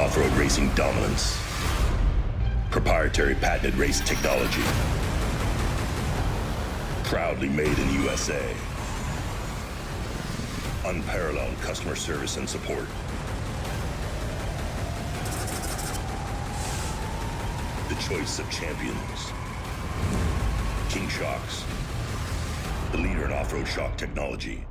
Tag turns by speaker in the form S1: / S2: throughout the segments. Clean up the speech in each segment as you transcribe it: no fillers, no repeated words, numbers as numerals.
S1: off-road racing dominance. Proprietary patented race technology. Proudly made in USA. Unparalleled customer service and support. The choice of champions. King Shocks. The leader in off-road shock technology.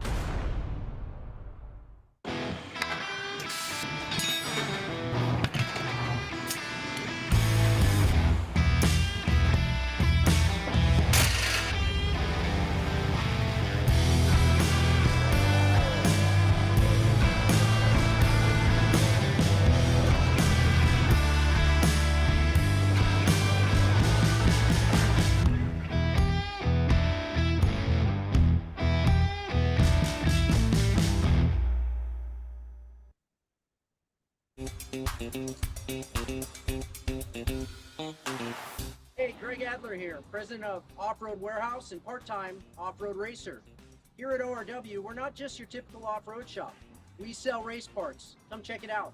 S2: Hey, Greg Adler here, president of Off-Road Warehouse and part-time off-road racer. Here at ORW, we're not just your typical off-road shop. We sell race parts. Come check it out.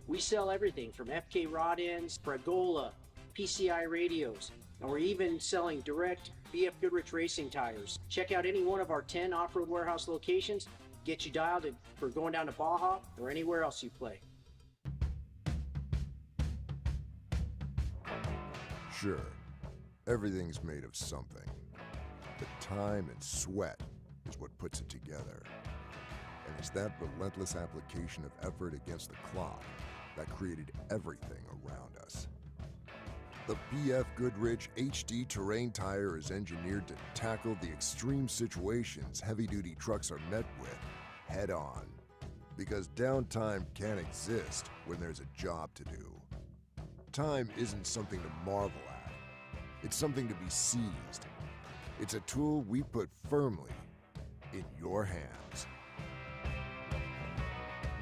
S2: We sell everything from FK rod ends, Bragola, PCI radios, and we're even selling direct BF Goodrich racing tires. Check out any one of our 10 Off-Road Warehouse locations. Get you dialed for going down to Baja or anywhere else you play.
S3: Sure, everything's made of something, but time and sweat is what puts it together. And it's that relentless application of effort against the clock that created everything around us. The BF Goodrich HD terrain tire is engineered to tackle the extreme situations heavy-duty trucks are met with head on. Because downtime can't exist when there's a job to do. Time isn't something to marvel at. It's something to be seized. It's a tool we put firmly in your hands.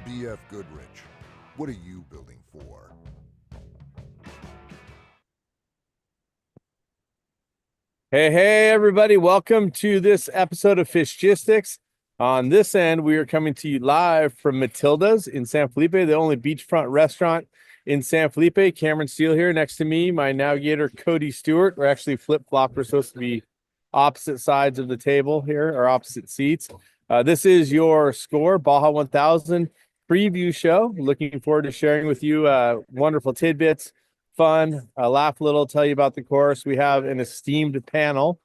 S3: BF Goodrich, what are you building for?
S4: Hey, everybody. Welcome to this episode of Fishgistics. On this end, we are coming to you live from Matilda's in San Felipe, the only beachfront restaurant in San Felipe. Cameron Steele here next to me, my navigator, Cody Stewart. We're actually flip-flopped. We're supposed to be opposite sides of the table here, or opposite seats. This is your Score Baja 1000 preview show. Looking forward to sharing with you wonderful tidbits, fun, laugh a little, tell you about the course. We have an esteemed panel.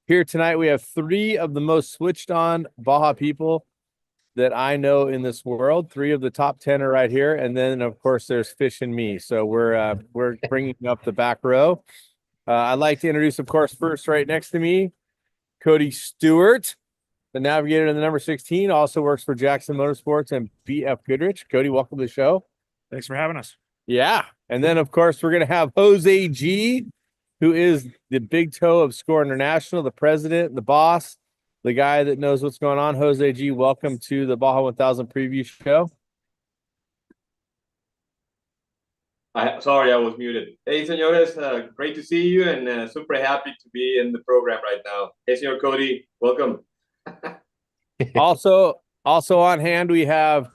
S4: Here tonight, we have three of the most switched on Baja people that I know in this world. Three of the top 10 are right here. And then, of course, there's Fish and me. So we're bringing up the back row. I'd like to introduce, of course, first right next to me, Cody Stewart, the navigator in the number 16, also works for Jackson Motorsports and BF Goodrich. Cody, welcome to the show.
S5: Thanks for having us.
S4: Yeah. And then, of course, we're going to have Jose G, who is the big toe of Score International, the president, the boss, the guy that knows what's going on. Jose G, welcome to the Baja 1000 preview show.
S6: Sorry, I was muted. Hey, senores, great to see you and super happy to be in the program right now. Hey, senor Cody, welcome.
S4: Also on hand, we have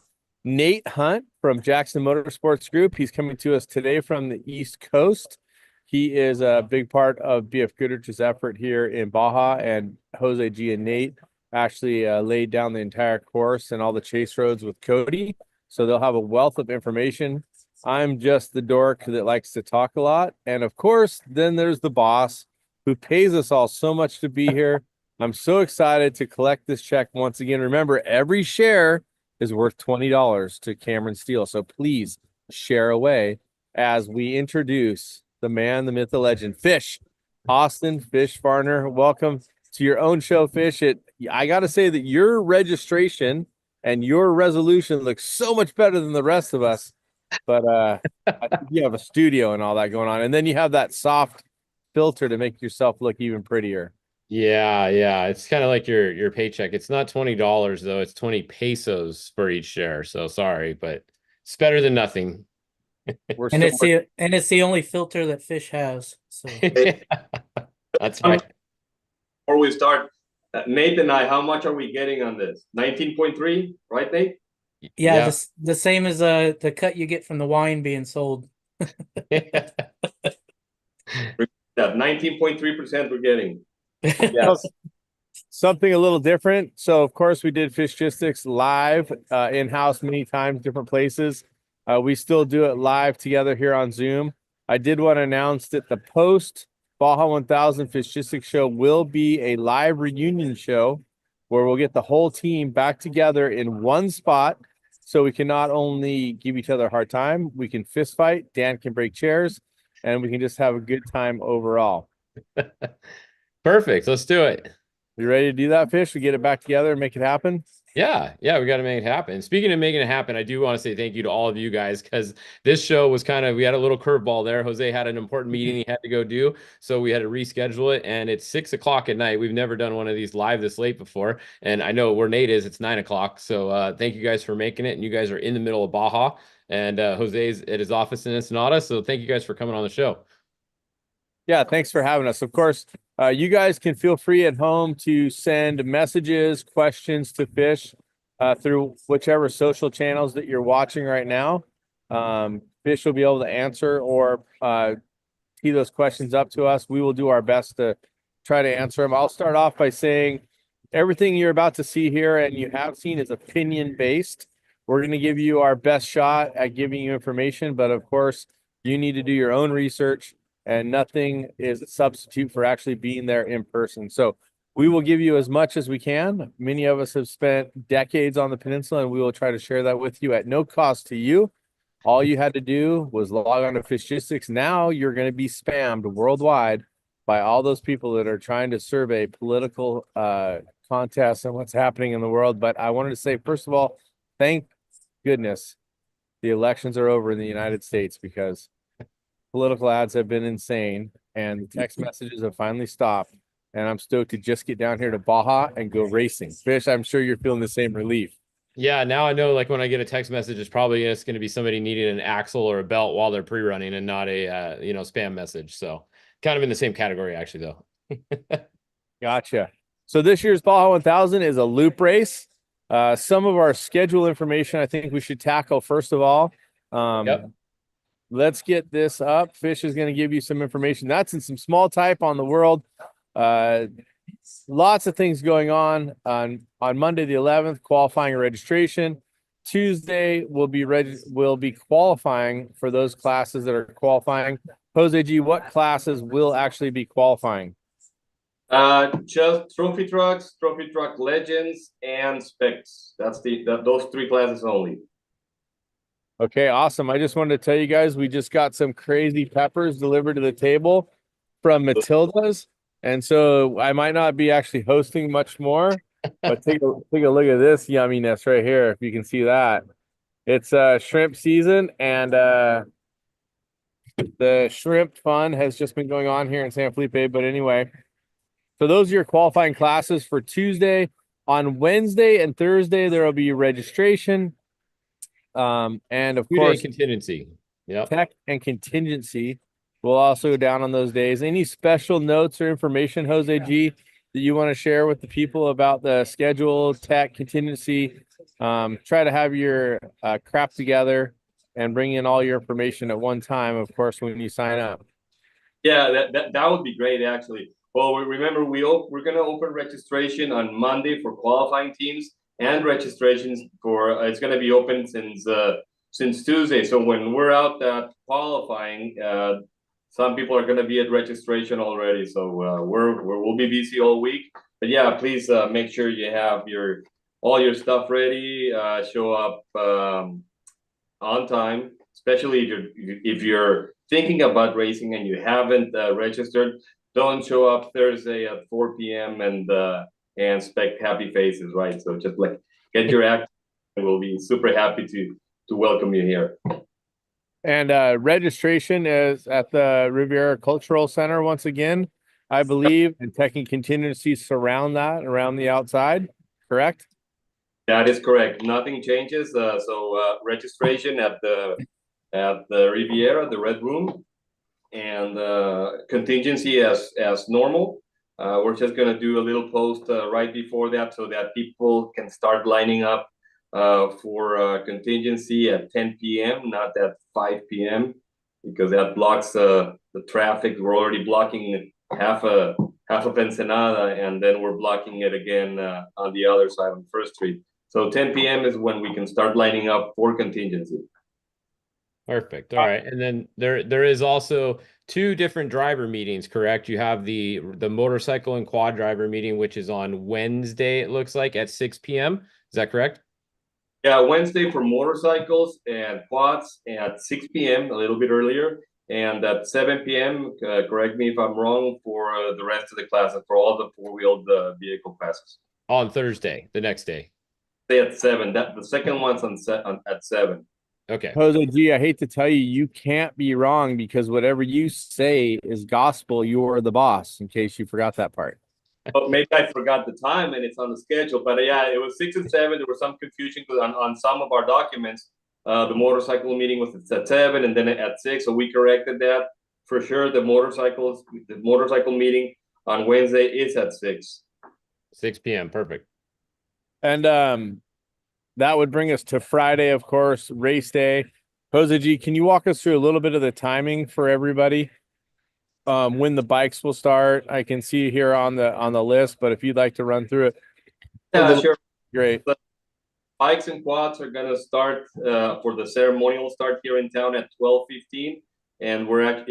S4: Nate Hunt from Jackson Motorsports Group. He's coming to us today from the East Coast. He is a big part of BF Goodrich's effort here in Baja, and Jose G and Nate actually laid down the entire course and all the chase roads with Cody. So they'll have a wealth of information. I'm just the dork that likes to talk a lot. And of course, then there's the boss who pays us all so much to be here. I'm so excited to collect this check once again. Remember, every share is worth $20 to Cameron Steele. So please share away as we introduce the man, the myth, the legend, Fish. Austin Fish Farner, welcome to your own show, Fish. I got to say that your registration and your resolution looks so much better than the rest of us. But I think you have a studio and all that going on. And then you have that soft filter to make yourself look even prettier.
S5: Yeah. It's kind of like your paycheck. It's not $20 though. It's 20 pesos for each share. So sorry, but it's better than nothing.
S7: It's the only filter that Fish has. So
S5: that's right.
S6: Before we start, Nate and I, how much are we getting on this? 19.3, right, Nate?
S7: Yeah,
S5: Yeah.
S7: the same as the cut you get from the wine being sold.
S6: That 19.3% we're getting.
S4: So,
S6: Yes.
S4: something a little different. So, of course, we did Fishgistics live in-house many times, different places. We still do it live together here on Zoom. I did want to announce that the post Baja 1000 Fishgistics show will be a live reunion show where we'll get the whole team back together in one spot. So we can not only give each other a hard time, we can fist fight, Dan can break chairs, and we can just have a good time overall.
S5: Perfect. Let's do it.
S4: You ready to do that, Fish? We get it back together and make it happen?
S5: Yeah, we got to make it happen. Speaking of making it happen, I do want to say thank you to all of you guys because this show was we had a little curveball there. Jose had an important meeting he had to go do, so we had to reschedule it. And it's 6 o'clock at night. We've never done one of these live this late before. And I know where Nate is, it's 9 o'clock. So thank you guys for making it. And you guys are in the middle of Baja, and Jose's at his office in Ensenada. So thank you guys for coming on the show.
S4: Yeah, thanks for having us. Of course, you guys can feel free at home to send messages, questions to Fish through whichever social channels that you're watching right now. Fish will be able to answer or tee those questions up to us. We will do our best to try to answer them. I'll start off by saying everything you're about to see here and you have seen is opinion based. We're going to give you our best shot at giving you information, but of course, you need to do your own research. And nothing is a substitute for actually being there in person. So we will give you as much as we can. Many of us have spent decades on the peninsula, and we will try to share that with you at no cost to you. All you had to do was log on to Fishgistics. Now you're going to be spammed worldwide by all those people that are trying to survey political contests and what's happening in the world. But I wanted to say, first of all, thank goodness the elections are over in the United States, because political ads have been insane and the text messages have finally stopped. And I'm stoked to just get down here to Baja and go racing. Fish, I'm sure you're feeling the same relief.
S5: Yeah, now I know, like, when I get a text message, it's probably just going to be somebody needing an axle or a belt while they're pre-running and not a spam message. So kind of in the same category, actually, though.
S4: Gotcha. So this year's Baja 1000 is a loop race. Some of our schedule information I think we should tackle first of all.
S5: Yep.
S4: Let's get this up. Fish is going to give you some information. That's in some small type on the world. Lots of things going on Monday the 11th, qualifying and registration. Tuesday we'll be qualifying for those classes that are qualifying. Jose G, what classes will actually be qualifying?
S6: Just trophy trucks, trophy truck legends, and specs. That's those three classes only.
S4: Okay, awesome. I just wanted to tell you guys, we just got some crazy peppers delivered to the table from Matilda's. And so I might not be actually hosting much more, but take a look at this yumminess right here. If you can see that, it's shrimp season, and the shrimp fun has just been going on here in San Felipe. But anyway, so those are your qualifying classes for Tuesday. On Wednesday and Thursday, there will be registration. And of course,
S5: contingency. Yeah.
S4: Tech and contingency will also go down on those days. Any special notes or information, Jose G, that you want to share with the people about the schedule, tech, contingency? Try to have your crap together and bring in all your information at one time, of course, when you sign up.
S6: Yeah, that would be great, actually. Well, remember, we're going to open registration on Monday for qualifying teams, and registrations for it's going to be open since Tuesday. So when we're out at qualifying, some people are going to be at registration already. So we'll be busy all week. But yeah, please make sure you have all your stuff ready. Show up on time, especially if you're thinking about racing and you haven't registered. Don't show up Thursday at 4 p.m. and expect happy faces, right? So just like get your act, and we'll be super happy to welcome you here.
S4: And registration is at the Riviera Cultural Center once again, I believe, and tech and contingency surround that around the outside, correct?
S6: That is correct. Nothing changes. So registration at the Riviera, the Red Room, and contingency as normal. We're just gonna do a little post right before that so that people can start lining up for contingency at 10 p.m., not at 5 p.m., because that blocks the traffic. We're already blocking half of Ensenada, and then we're blocking it again on the other side on First Street. So 10 p.m. is when we can start lining up for contingency.
S5: Perfect. All right. And then there is also two different driver meetings, correct? You have the motorcycle and quad driver meeting, which is on Wednesday, it looks like, at 6 p.m. Is that correct?
S6: Yeah, Wednesday for motorcycles and quads at 6 p.m., a little bit earlier. And at 7 p.m., correct me if I'm wrong, for the rest of the classes, for all the four-wheeled vehicle classes.
S5: On Thursday, the next day.
S6: Say at 7. That the second one's at 7.
S5: Okay.
S4: Jose G, I hate to tell you, you can't be wrong because whatever you say is gospel. You are the boss, in case you forgot that part.
S6: But maybe I forgot the time and it's on the schedule. But yeah, it was 6 and 7. There was some confusion because on some of our documents, the motorcycle meeting was at 7 and then at 6. So we corrected that. For sure, the motorcycle meeting on Wednesday is at 6.
S5: 6 p.m. Perfect.
S4: And that would bring us to Friday, of course, race day. Jose G, can you walk us through a little bit of the timing for everybody? When the bikes will start? I can see here on the list, but if you'd like to run through it.
S6: Yeah, sure.
S4: Great.
S6: The bikes and quads are gonna start for the ceremonial start here in town at 12:15, and we're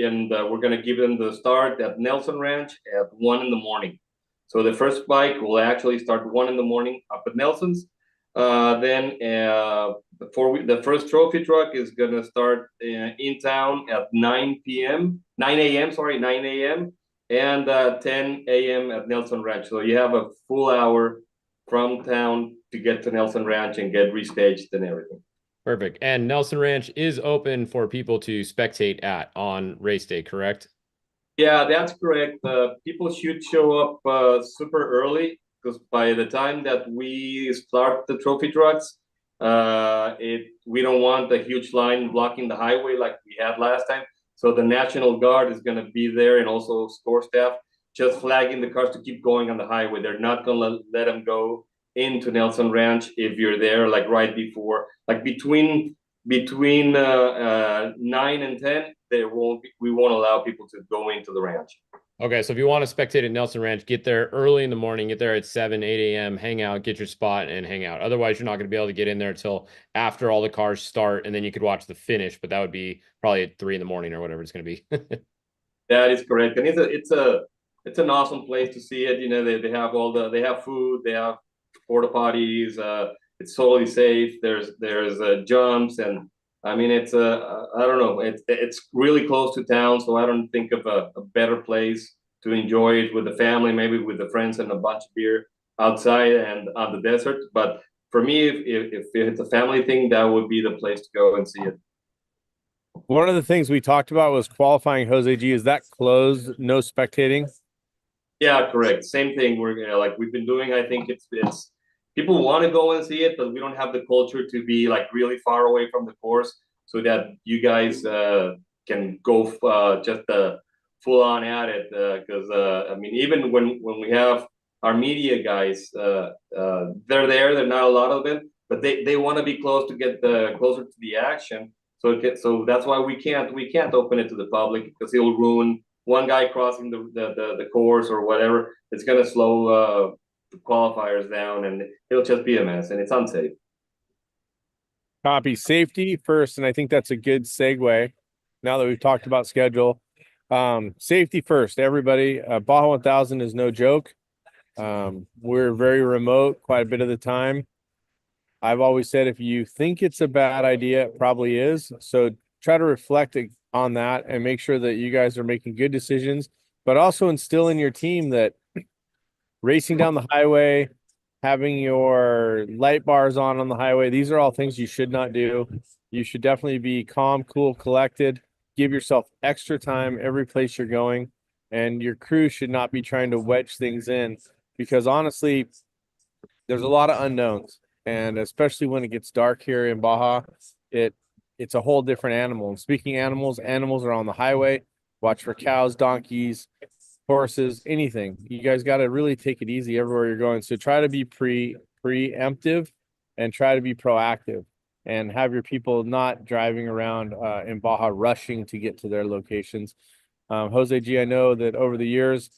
S6: gonna give them the start at Nelson Ranch at 1 in the morning. So the first bike will actually start 1 in the morning up at Nelson's. Then the first trophy truck is gonna start in town at 9 a.m., and 10 a.m. at Nelson Ranch. So you have a full hour from town to get to Nelson Ranch and get restaged and everything.
S5: Perfect. And Nelson Ranch is open for people to spectate at on race day, correct?
S6: Yeah, that's correct. People should show up super early, because by the time that we start the trophy trucks, we don't want a huge line blocking the highway like we had last time. So the National Guard is going to be there, and also score staff, just flagging the cars to keep going on the highway. They're not going to let them go into Nelson Ranch if you're there like right before, like between 9 and 10. We won't allow people to go into the ranch.
S5: Okay, so if you want to spectate at Nelson Ranch, get there early in the morning, get there at 7, 8 a.m., hang out, get your spot, and hang out. Otherwise, you're not going to be able to get in there until after all the cars start, and then you could watch the finish, but that would be probably at 3 in the morning or whatever it's going to be.
S6: That is correct, and it's an awesome place to see it. You know, they have food, they have porta potties. It's totally safe. There's jumps, and I mean, it's I don't know, it's really close to town, so I don't think of a better place to enjoy it with the family, maybe with the friends and a bunch of beer outside and on the desert. But for me, if it's a family thing, that would be the place to go and see it.
S4: One of the things we talked about was qualifying. Jose G, is that closed? No spectating?
S6: Yeah, correct. Same thing. Like we've been doing. I think it's people want to go and see it, but we don't have the culture to be like really far away from the course, so that you guys can go just full on at it. Because I mean, even when we have our media guys, they're there. There are not a lot of them, but they want to be close to get closer to the action. So that's why we can't open it to the public, because it'll ruin one guy crossing the course or whatever. It's gonna slow the qualifiers down, and it'll just be a mess, and it's unsafe.
S4: Copy. Safety first, and I think that's a good segue now that we've talked about schedule. Safety first, everybody. Baja 1000 is no joke. We're very remote quite a bit of the time. I've always said if you think it's a bad idea, it probably is. So try to reflect on that and make sure that you guys are making good decisions, but also instill in your team that racing down the highway, having your light bars on the highway, these are all things you should not do. You should definitely be calm, cool, collected. Give yourself extra time every place you're going, and your crew should not be trying to wedge things in, because honestly, there's a lot of unknowns. And especially when it gets dark here in Baja, it's a whole different animal. And speaking animals are on the highway. Watch for cows, donkeys, horses, anything. You guys got to really take it easy everywhere you're going. So try to be preemptive and try to be proactive and have your people not driving around in Baja rushing to get to their locations. Jose G, I know that over the years,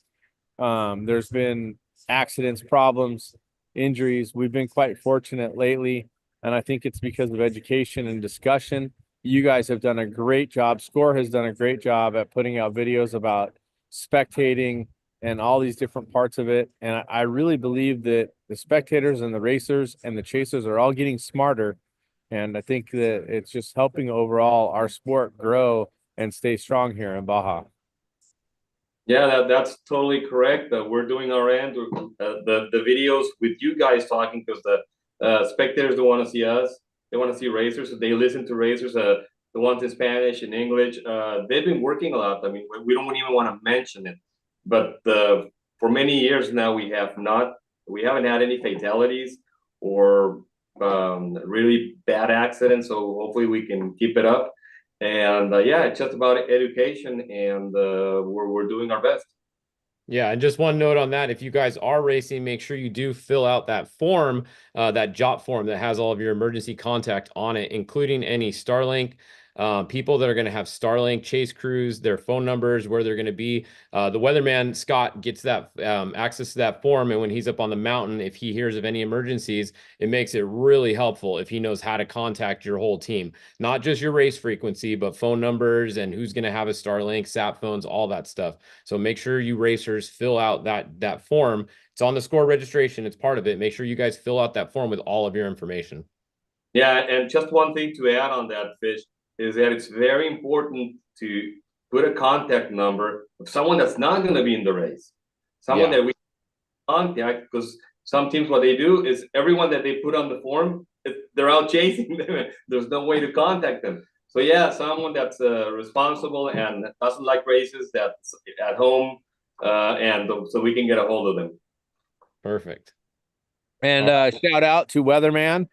S4: there's been accidents, problems, injuries. We've been quite fortunate lately, and I think it's because of education and discussion. You guys have done a great job. Score has done a great job at putting out videos about spectating and all these different parts of it. And I really believe that the spectators and the racers and the chasers are all getting smarter. And I think that it's just helping overall our sport grow and stay strong here in Baja.
S6: Yeah, that's totally correct. We're doing our end. The videos with you guys talking, because the spectators don't want to see us. They want to see racers. So they listen to racers. The ones in Spanish and English. They've been working a lot. I mean, we don't even want to mention it. But for many years now, we haven't had any fatalities or really bad accidents. So hopefully we can keep it up. And yeah, it's just about education, and we're doing our best.
S5: Yeah, and just one note on that, if you guys are racing, make sure you do fill out that form, that JOT form that has all of your emergency contact on it, including any Starlink, people that are going to have Starlink chase crews, their phone numbers, where they're going to be. The weatherman, Scott, gets that access to that form, and when he's up on the mountain, if he hears of any emergencies, it makes it really helpful if he knows how to contact your whole team. Not just your race frequency, but phone numbers and who's going to have a Starlink, sat phones, all that stuff. So make sure you racers fill out that form. It's on the Score registration. It's part of it. Make sure you guys fill out that form with all of your information.
S6: Yeah, and just one thing to add on that, Fish, is that it's very important to put a contact number of someone that's not going to be in the race, someone that we contact, because some teams, what they do is everyone that they put on the form, they're out chasing them. There's no way to contact them. So yeah, someone that's responsible and doesn't like races, that's at home, and so we can get a hold of them.
S5: Perfect.
S4: And shout out to Weatherman.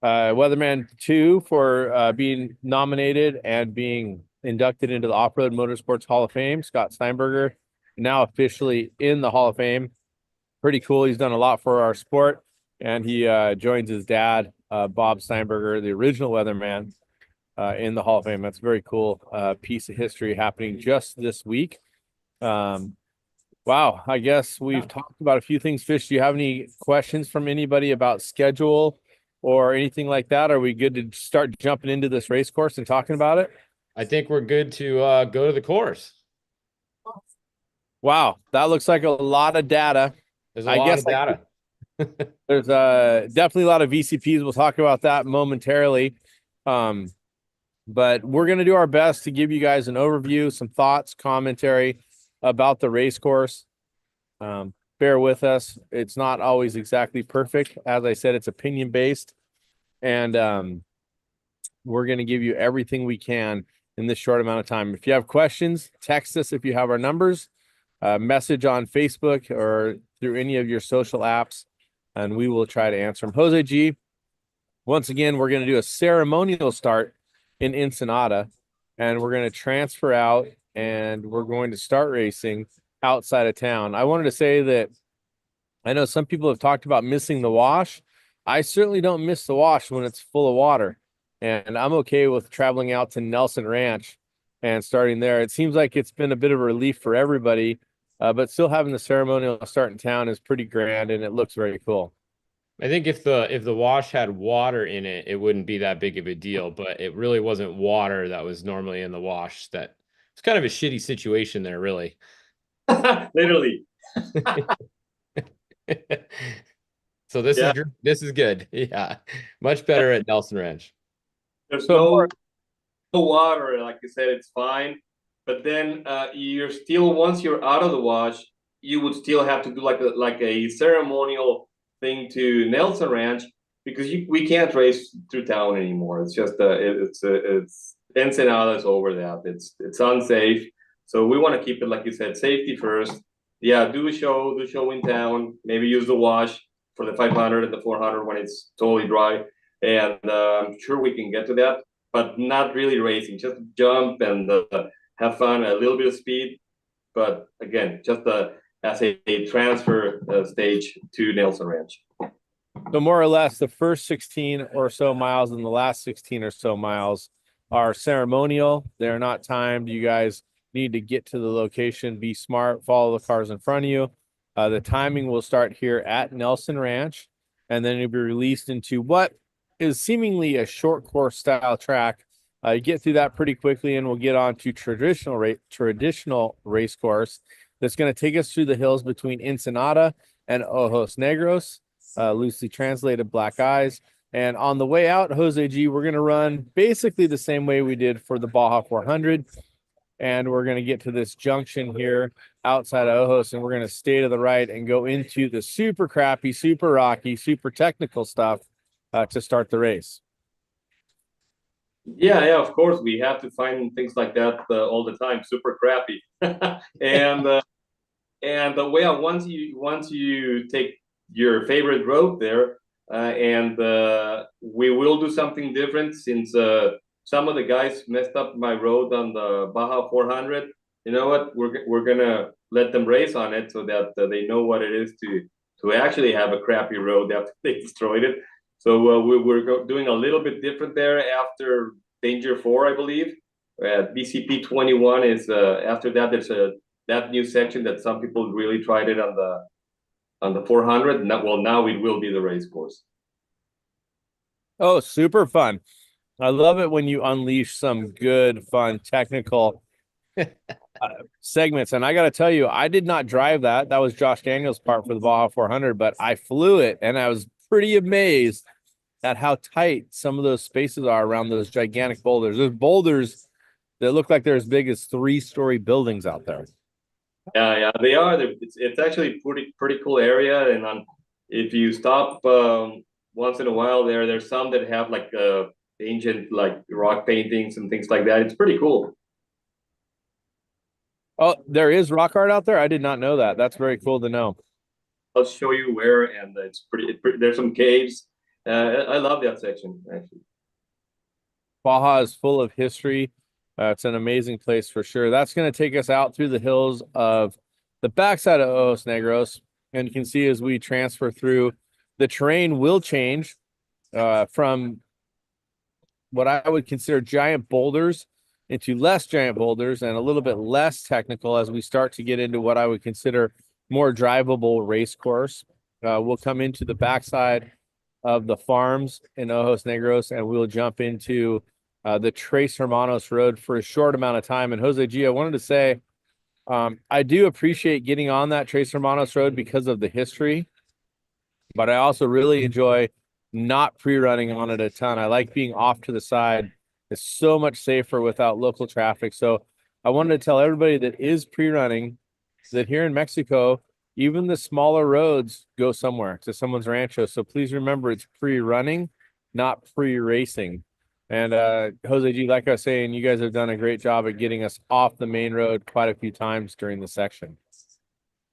S4: Weatherman 2 for being nominated and being inducted into the Off-Road Motorsports Hall of Fame. Scott Steinberger, now officially in the Hall of Fame. Pretty cool. He's done a lot for our sport, and he joins his dad, Bob Steinberger, the original Weatherman, in the Hall of Fame. That's a very cool piece of history happening just this week. Wow, I guess we've talked about a few things. Fish, do you have any questions from anybody about schedule or anything like that? Are we good to start jumping into this race course and talking about it?
S5: I think we're good to go to the course.
S4: Wow, that looks like a lot of data.
S5: There's a lot of data.
S4: There's definitely a lot of VCPs. We'll talk about that momentarily. But we're going to do our best to give you guys an overview, some thoughts, commentary about the race course. Bear with us. It's not always exactly perfect. As I said, it's opinion based. And we're going to give you everything we can in this short amount of time. If you have questions, text us if you have our numbers, message on Facebook or through any of your social apps, and we will try to answer them. Jose G, once again, we're going to do a ceremonial start in Ensenada, and we're going to transfer out, and we're going to start racing outside of town. I wanted to say that I know some people have talked about missing the wash. I certainly don't miss the wash when it's full of water, and I'm okay with traveling out to Nelson Ranch and starting there. It seems like it's been a bit of a relief for everybody, but still having the ceremonial start in town is pretty grand, and it looks very cool.
S5: I think if the wash had water in it, it wouldn't be that big of a deal, but it really wasn't water that was normally in the wash. That it's kind of a shitty situation there, really.
S6: Literally.
S5: So this is good. Yeah, much better at Nelson Ranch.
S6: There's no water, like you said, it's fine. But then you're still, once you're out of the wash, you would still have to do like a ceremonial thing to Nelson Ranch, because we can't race through town anymore. It's just it's Ensenada's over that. It's unsafe. So we want to keep it, like you said, safety first. Yeah, do a show in town. Maybe use the wash for the 500 and the 400 when it's totally dry. And I'm sure we can get to that, but not really racing. Just jump and have fun, a little bit of speed. But again, just as a transfer stage to Nelson Ranch.
S4: So more or less, the first 16 or so miles and the last 16 or so miles are ceremonial. They're not timed. You guys need to get to the location, be smart, follow the cars in front of you. The timing will start here at Nelson Ranch, and then it'll be released into what is seemingly a short course style track. You get through that pretty quickly, and we'll get on to traditional race course that's going to take us through the hills between Ensenada and Ojos Negros, loosely translated Black Eyes. And on the way out, Jose G, we're going to run basically the same way we did for the Baja 400. And we're going to get to this junction here outside of Ojos, and we're going to stay to the right and go into the super crappy, super rocky, super technical stuff to start the race.
S6: Yeah, of course. We have to find things like that all the time. Super crappy. And once you take your favorite road there, and we will do something different since some of the guys messed up my road on the Baja 400. You know what? We're gonna let them race on it so that they know what it is to actually have a crappy road after they destroyed it. So we're doing a little bit different there after Danger 4, I believe. BCP 21 is after that. There's that new section that some people really tried it on the 400. Now it will be the race course.
S4: Oh, super fun. I love it when you unleash some good, fun, technical segments. And I got to tell you, I did not drive that. That was Josh Daniels' part for the Baja 400, but I flew it, and I was pretty amazed at how tight some of those spaces are around those gigantic boulders. There's boulders that look like they're as big as 3-story buildings out there.
S6: Yeah, they are. It's actually pretty cool area, and if you stop once in a while, there's some that have like ancient like rock paintings and things like that. It's pretty cool.
S4: Oh, there is rock art out there. I did not know that. That's very cool to know.
S6: I'll show you where, and it's pretty. There's some caves. I love that section actually.
S4: Baja is full of history. It's an amazing place for sure. That's going to take us out through the hills of the backside of Ojos Negros. And you can see as we transfer through, the terrain will change from what I would consider giant boulders into less giant boulders and a little bit less technical as we start to get into what I would consider more drivable race course. We'll come into the backside of the farms in Ojos Negros, and we'll jump into the Tres Hermanos Road for a short amount of time. And Jose G, I wanted to say, I do appreciate getting on that Tres Hermanos Road because of the history, but I also really enjoy not pre-running on it a ton. I like being off to the side. It's so much safer without local traffic. So I wanted to tell everybody that is pre-running that here in Mexico, even the smaller roads go somewhere to someone's rancho. So please remember it's pre-running, not pre-racing. And Jose G, like I was saying, you guys have done a great job at getting us off the main road quite a few times during the section.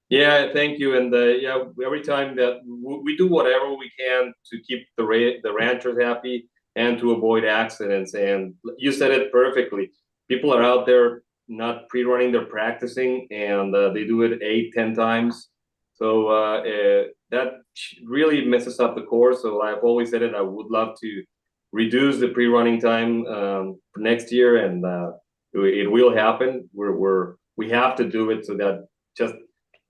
S6: Yeah, thank you. And every time that we do whatever we can to keep the ranchers happy and to avoid accidents. And you said it perfectly. People are out there not pre-running, they're practicing, and they do it 8-10 times. So that really messes up the course. So I've always said it. I would love to reduce the pre-running time for next year, and it will happen. We have to do it so that just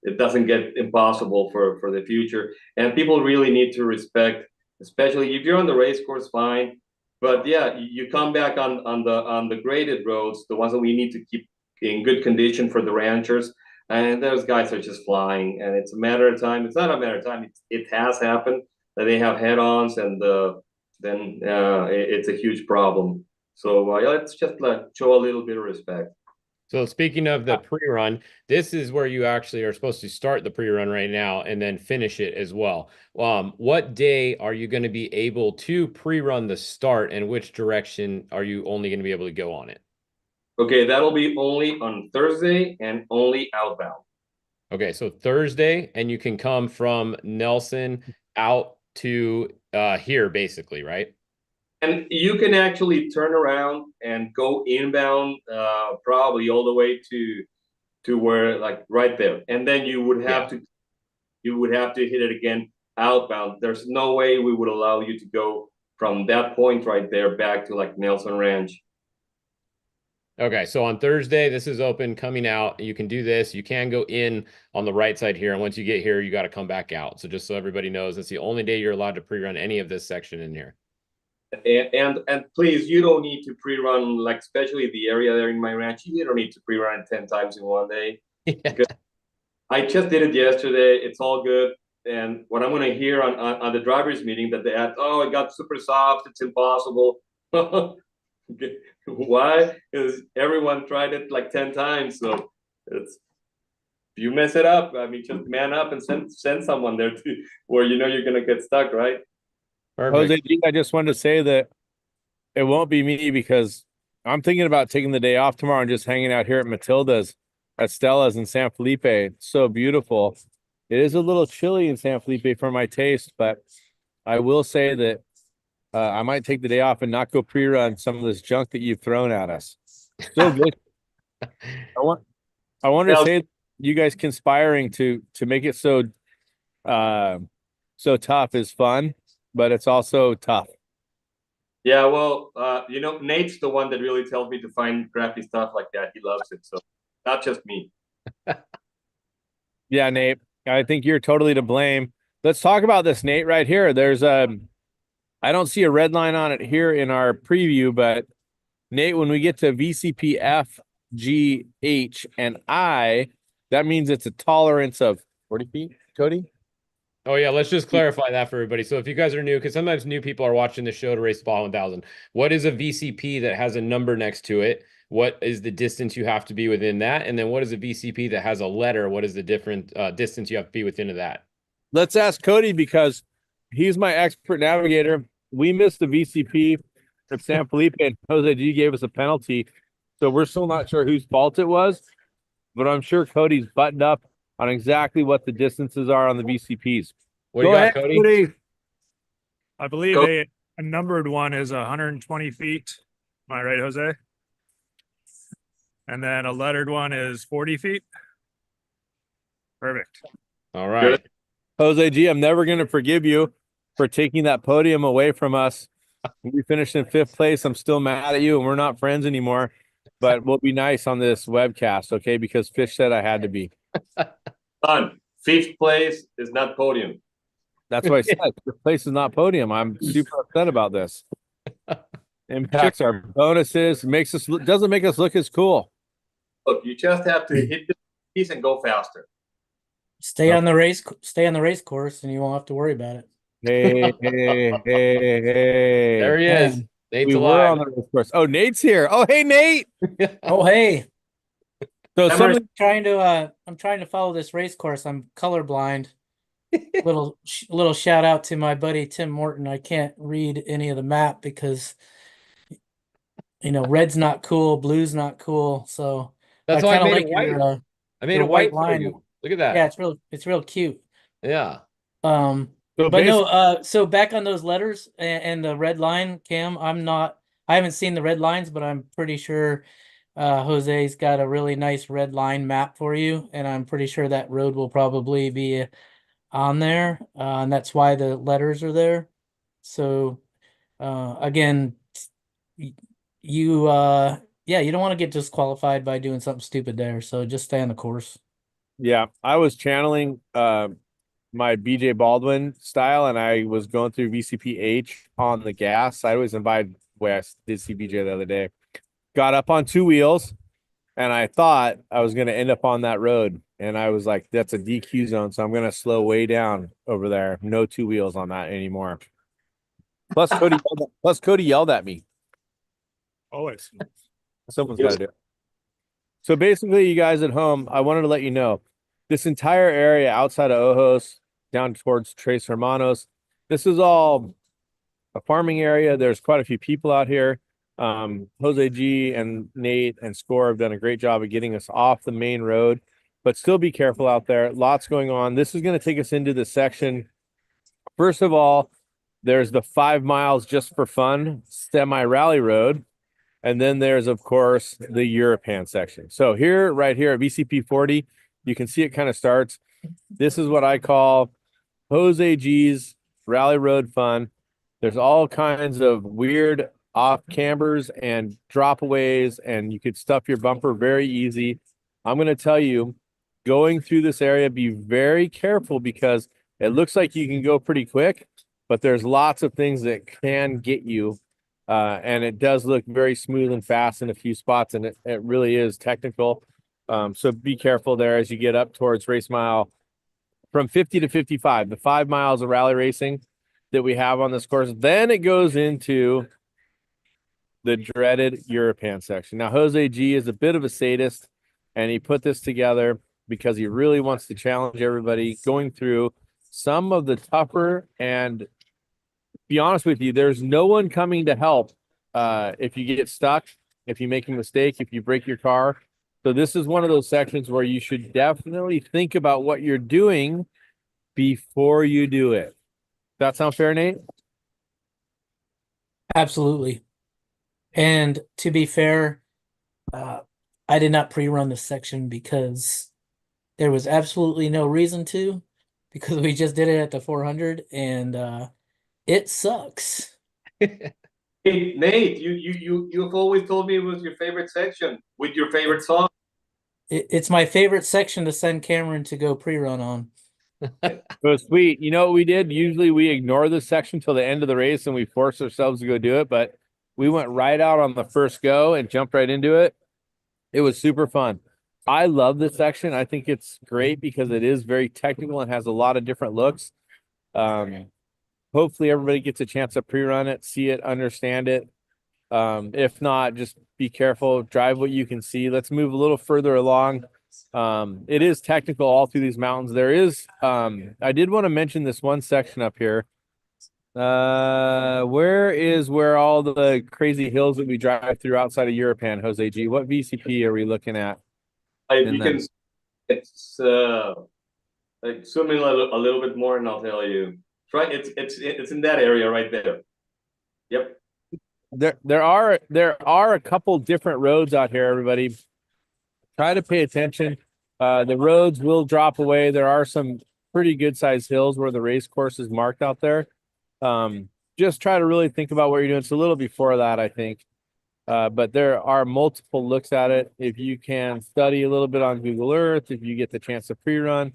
S6: it doesn't get impossible for the future. And people really need to respect, especially if you're on the race course, fine. But yeah, you come back on the graded roads, the ones that we need to keep in good condition for the ranchers. And those guys are just flying, and it's a matter of time. It's not a matter of time. It has happened that they have head-ons, and then it's a huge problem. So let's just show a little bit of respect.
S5: So speaking of the pre-run, this is where you actually are supposed to start the pre-run right now and then finish it as well. What day are you going to be able to pre-run the start, and which direction are you only going to be able to go on it?
S6: Okay, that'll be only on Thursday and only outbound.
S5: Okay, so Thursday, and you can come from Nelson out to here basically, right?
S6: And you can actually turn around and go inbound, probably all the way to where, like right there, and then you would have to hit it again outbound. There's no way we would allow you to go from that point right there back to like Nelson Ranch.
S5: Okay, so on Thursday, this is open coming out. You can do this. You can go in on the right side here. And once you get here, you got to come back out. So just so everybody knows, it's the only day you're allowed to pre-run any of this section in here.
S6: And please, you don't need to pre-run, like especially the area there in my ranch. You don't need to pre-run it 10 times in one day. Because I just did it yesterday. It's all good. And what I'm going to hear on the drivers meeting that they had, oh, it got super soft. It's impossible. Why? Because everyone tried it like 10 times. So it's, if you mess it up, I mean, just man up and send someone there to where you know you're going to get stuck, right?
S5: Perfect.
S4: Jose, I just wanted to say that it won't be me because I'm thinking about taking the day off tomorrow and just hanging out here at Matilda's, at Stella's in San Felipe. It's so beautiful. It is a little chilly in San Felipe for my taste, but I will say that I might take the day off and not go pre-run some of this junk that you've thrown at us. So good. I want to say you guys conspiring to make it so so tough is fun, but it's also tough.
S6: Yeah, well, you know, Nate's the one that really tells me to find crappy stuff like that. He loves it, so not just me.
S4: Yeah, Nate, I think you're totally to blame. Let's talk about this, Nate, right here. There's I don't see a red line on it here in our preview, but Nate, when we get to VCP F, G, H, and I, that means it's a tolerance of 40 feet, Cody?
S5: Oh, yeah. Let's just clarify that for everybody. So if you guys are new, because sometimes new people are watching the show to race the Baja 1000, what is a VCP that has a number next to it? What is the distance you have to be within that? And then what is a VCP that has a letter? What is the different distance you have to be within of that?
S4: Let's ask Cody because he's my expert navigator. We missed the VCP at San Felipe, and Jose G gave us a penalty. So we're still not sure whose fault it was, but I'm sure Cody's buttoned up on exactly what the distances are on the VCPs.
S5: What do you got, Cody?
S8: I believe a numbered one is 120 feet. Am I right, Jose? And then a lettered one is 40 feet. Perfect.
S5: All right.
S4: Jose G, I'm never going to forgive you for taking that podium away from us. We finished in 5th place. I'm still mad at you, and we're not friends anymore. But we'll be nice on this webcast, okay? Because Fish said I had to be.
S6: Son, 5th place is not podium.
S4: That's what I said. 5th place is not podium. I'm super upset about this. Impacts our bonuses. Doesn't make us look as cool.
S6: Look, you just have to hit the piece and go faster.
S7: Stay on the race course, and you won't have to worry about it.
S4: Hey.
S5: There he is.
S7: Man.
S5: Nate's
S4: We were
S5: alive.
S4: on the race course. Oh, Nate's here. Oh, hey, Nate.
S7: Oh, hey.
S4: So
S7: I'm trying to follow this race course. I'm colorblind. little shout out to my buddy Tim Morton. I can't read any of the map because red's not cool, blue's not cool. So
S5: That's why I made
S7: like
S5: it white.
S7: your,
S5: I made
S7: your
S5: it white
S7: white
S5: for
S7: line.
S5: you. Look at that.
S7: Yeah, it's real cute.
S5: Yeah.
S4: So
S7: But no, so back on those letters and the red line, Cam, I haven't seen the red lines, but I'm pretty sure Jose's got a really nice red line map for you, and I'm pretty sure that road will probably be on there, and that's why the letters are there. So again, you don't want to get disqualified by doing something stupid there, so just stay on the course.
S4: Yeah, I was channeling my BJ Baldwin style, and I was going through VCPH on the gas. I was invited where I did see BJ the other day. Got up on 2 wheels, and I thought I was going to end up on that road. And I was like, that's a DQ zone, so I'm going to slow way down over there. No 2 wheels on that anymore. Plus, Cody yelled at me.
S8: Always.
S4: Someone's got to do it. So basically, you guys at home, I wanted to let you know, this entire area outside of Ojos, down towards Tres Hermanos, this is all a farming area. There's quite a few people out here. Jose G and Nate and Score have done a great job of getting us off the main road, but still be careful out there. Lots going on. This is going to take us into the section. First of all, there's the 5 miles just for fun semi-rally road. And then there's, of course, the Europan section. So right here at VCP 40, you can see it kind of starts. This is what I call Jose G's Rally Road Fun. There's all kinds of weird off cambers and dropaways, and you could stuff your bumper very easy. I'm going to tell you, going through this area, be very careful because it looks like you can go pretty quick, but there's lots of things that can get you. And it does look very smooth and fast in a few spots, and it really is technical. So be careful there as you get up towards race mile from 50 to 55, the 5 miles of rally racing that we have on this course. Then it goes into the dreaded European section. Now, Jose G is a bit of a sadist, and he put this together because he really wants to challenge everybody going through some of the tougher, and be honest with you, there's no one coming to help if you get stuck, if you make a mistake, if you break your car. So this is one of those sections where you should definitely think about what you're doing before you do it. That sound fair, Nate?
S7: Absolutely. And to be fair, I did not pre-run this section because there was absolutely no reason to, because we just did it at the 400, and it sucks.
S6: Hey, Nate, you've always told me it was your favorite section with your favorite song.
S7: It's my favorite section to send Cameron to go pre-run on.
S4: So sweet. You know what we did? Usually we ignore this section till the end of the race and we force ourselves to go do it, but we went right out on the first go and jumped right into it. It was super fun. I love this section. I think it's great because it is very technical and has a lot of different looks. Hopefully everybody gets a chance to pre-run it, see it, understand it. If not, just be careful, drive what you can see. Let's move a little further along. It is technical all through these mountains. There is, I did want to mention this one section up here. Where all the crazy hills that we drive through outside of European, Jose G? What VCP are we looking at?
S6: It's like zoom in a little bit more, and I'll tell you. Try it's in that area right there. Yep.
S4: There are a couple different roads out here, everybody. Try to pay attention. The roads will drop away. There are some pretty good sized hills where the race course is marked out there. Just try to really think about what you're doing. It's a little before that, I think. But there are multiple looks at it. If you can study a little bit on Google Earth, if you get the chance to pre-run,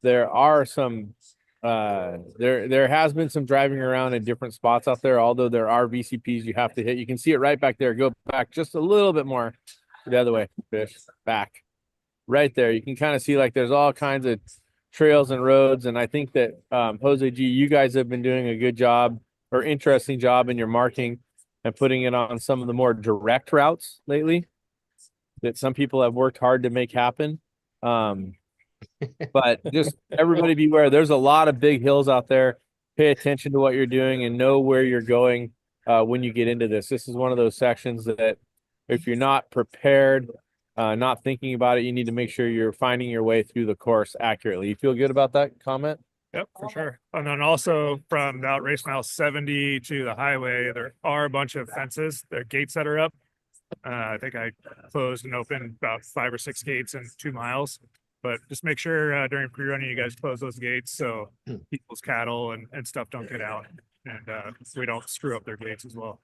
S4: there are some there has been some driving around in different spots out there, although there are VCPs you have to hit. You can see it right back there. Go back just a little bit more the other way, Fish, back. Right there. You can kind of see like there's all kinds of trails and roads, and I think that Jose G, you guys have been doing a good job or interesting job in your marking and putting it on some of the more direct routes lately that some people have worked hard to make happen. But just everybody beware. There's a lot of big hills out there. Pay attention to what you're doing and know where you're going when you get into this. This is one of those sections that if you're not prepared, not thinking about it, you need to make sure you're finding your way through the course accurately. You feel good about that comment?
S8: Yep, for sure. And then also from about race mile 70 to the highway, there are a bunch of fences, there are gates that are up. I think I closed and opened about 5 or 6 gates in 2 miles. But just make sure during pre-running you guys close those gates so people's cattle and stuff don't get out, and we don't screw up their gates as well.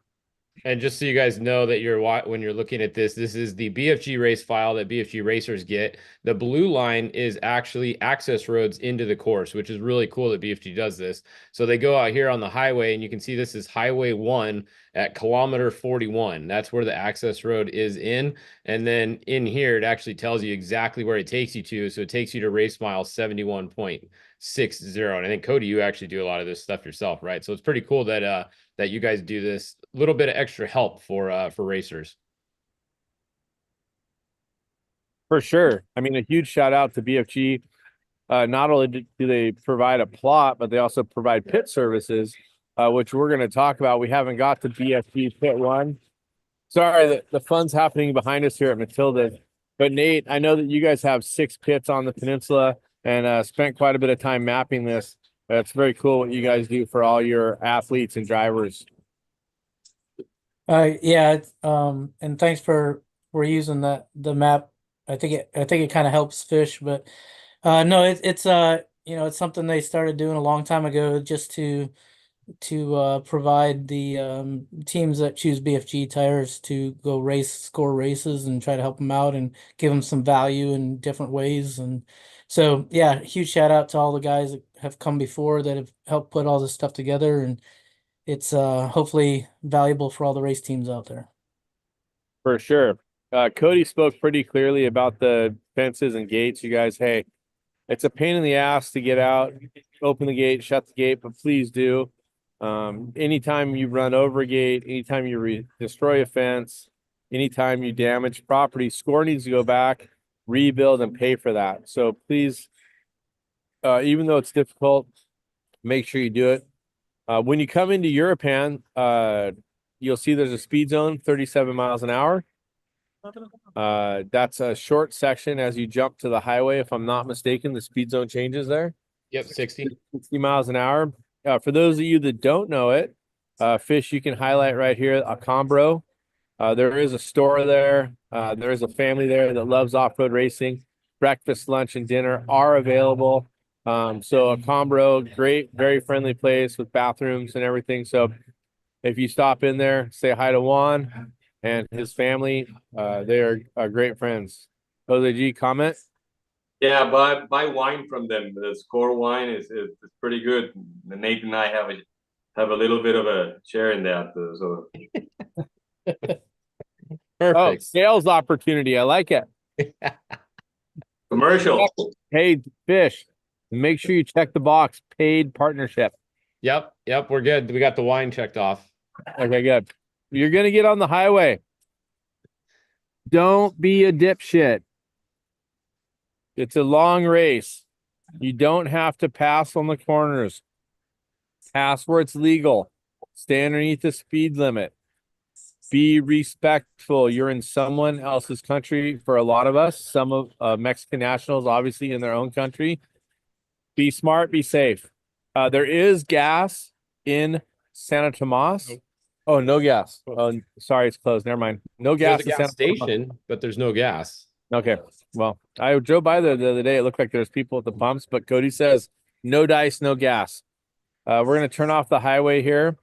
S5: And just so you guys know that when you're looking at this is the BFG race file that BFG racers get. The blue line is actually access roads into the course, which is really cool that BFG does this. So they go out here on the highway, and you can see this is Highway 1 at kilometer 41. That's where the access road is in. And then in here, it actually tells you exactly where it takes you to. So it takes you to race mile 71.60. And I think, Cody, you actually do a lot of this stuff yourself, right? So it's pretty cool that that you guys do this little bit of extra help for racers.
S4: For sure. I mean, a huge shout out to BFG. Not only do they provide a plot, but they also provide pit services, which we're going to talk about. We haven't got to BFG pit 1. Sorry, the fun's happening behind us here at Matilda. But Nate, I know that you guys have 6 pits on the peninsula and spent quite a bit of time mapping this. That's very cool what you guys do for all your athletes and drivers.
S7: Yeah, and thanks for using the map. I think it kind of helps Fish, but no, it's you know, it's something they started doing a long time ago just to provide the teams that choose BFG tires to go score races and try to help them out and give them some value in different ways. And so, yeah, huge shout out to all the guys that have come before that have helped put all this stuff together. And it's hopefully valuable for all the race teams out there.
S4: For sure. Cody spoke pretty clearly about the fences and gates. You guys, hey, it's a pain in the ass to get out, open the gate, shut the gate, but please do. Anytime you run over a gate, anytime you destroy a fence, anytime you damage property, score needs to go back, rebuild, and pay for that. So please, even though it's difficult, make sure you do it. When you come into Europan, you'll see there's a speed zone, 37 miles an hour. That's a short section as you jump to the highway. If I'm not mistaken, the speed zone changes there.
S5: Yep, 60
S4: miles an hour. For those of you that don't know it, Fish, you can highlight right here, Acombro. There is a store there. There is a family there that loves off-road racing. Breakfast, lunch, and dinner are available. So Acombro, great, very friendly place with bathrooms and everything. So if you stop in there, say hi to Juan and his family. They are great friends. Jose G, comment?
S6: Yeah, buy wine from them. The Score wine is pretty good. Nate and I have a little bit of a share in that. So
S5: Perfect.
S4: Oh, sales opportunity. I like it.
S6: commercial.
S4: Hey, Fish, make sure you check the box. Paid partnership.
S5: Yep, we're good. We got the wine checked off.
S4: Okay, good. You're gonna get on the highway. Don't be a dipshit. It's a long race. You don't have to pass on the corners. Pass where it's legal. Stay underneath the speed limit. Be respectful. You're in someone else's country. For a lot of us, some of Mexican nationals, obviously in their own country. Be smart, be safe. There is gas in Santa Tomas. Oh, no gas. Oh, sorry, it's closed. Never mind. No gas.
S5: There's a gas station, but there's no gas.
S4: Okay. Well, I drove by there the other day. It looked like there's people at the pumps, but Cody says no dice, no gas. We're going to turn off the highway here.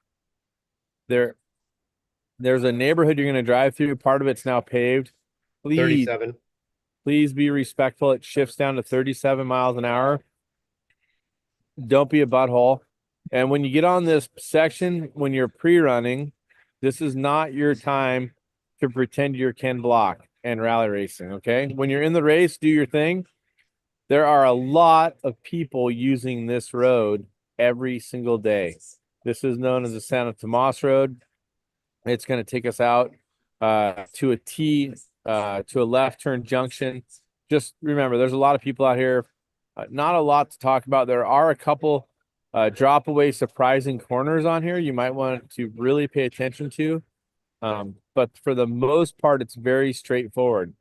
S4: There's a neighborhood you're going to drive through. Part of it's now paved. Please,
S5: 37.
S4: please be respectful. It shifts down to 37 miles an hour. Don't be a butthole. And when you get on this section, when you're pre-running, this is not your time to pretend you're Ken Block and rally racing, okay? When you're in the race, do your thing. There are a lot of people using this road every single day. This is known as the Santa Tomas Road. It's going to take us out to a T, to a left turn junction. Just remember, there's a lot of people out here. Not a lot to talk about. There are a couple drop away surprising corners on here you might want to really pay attention to. But for the most part, it's very straightforward.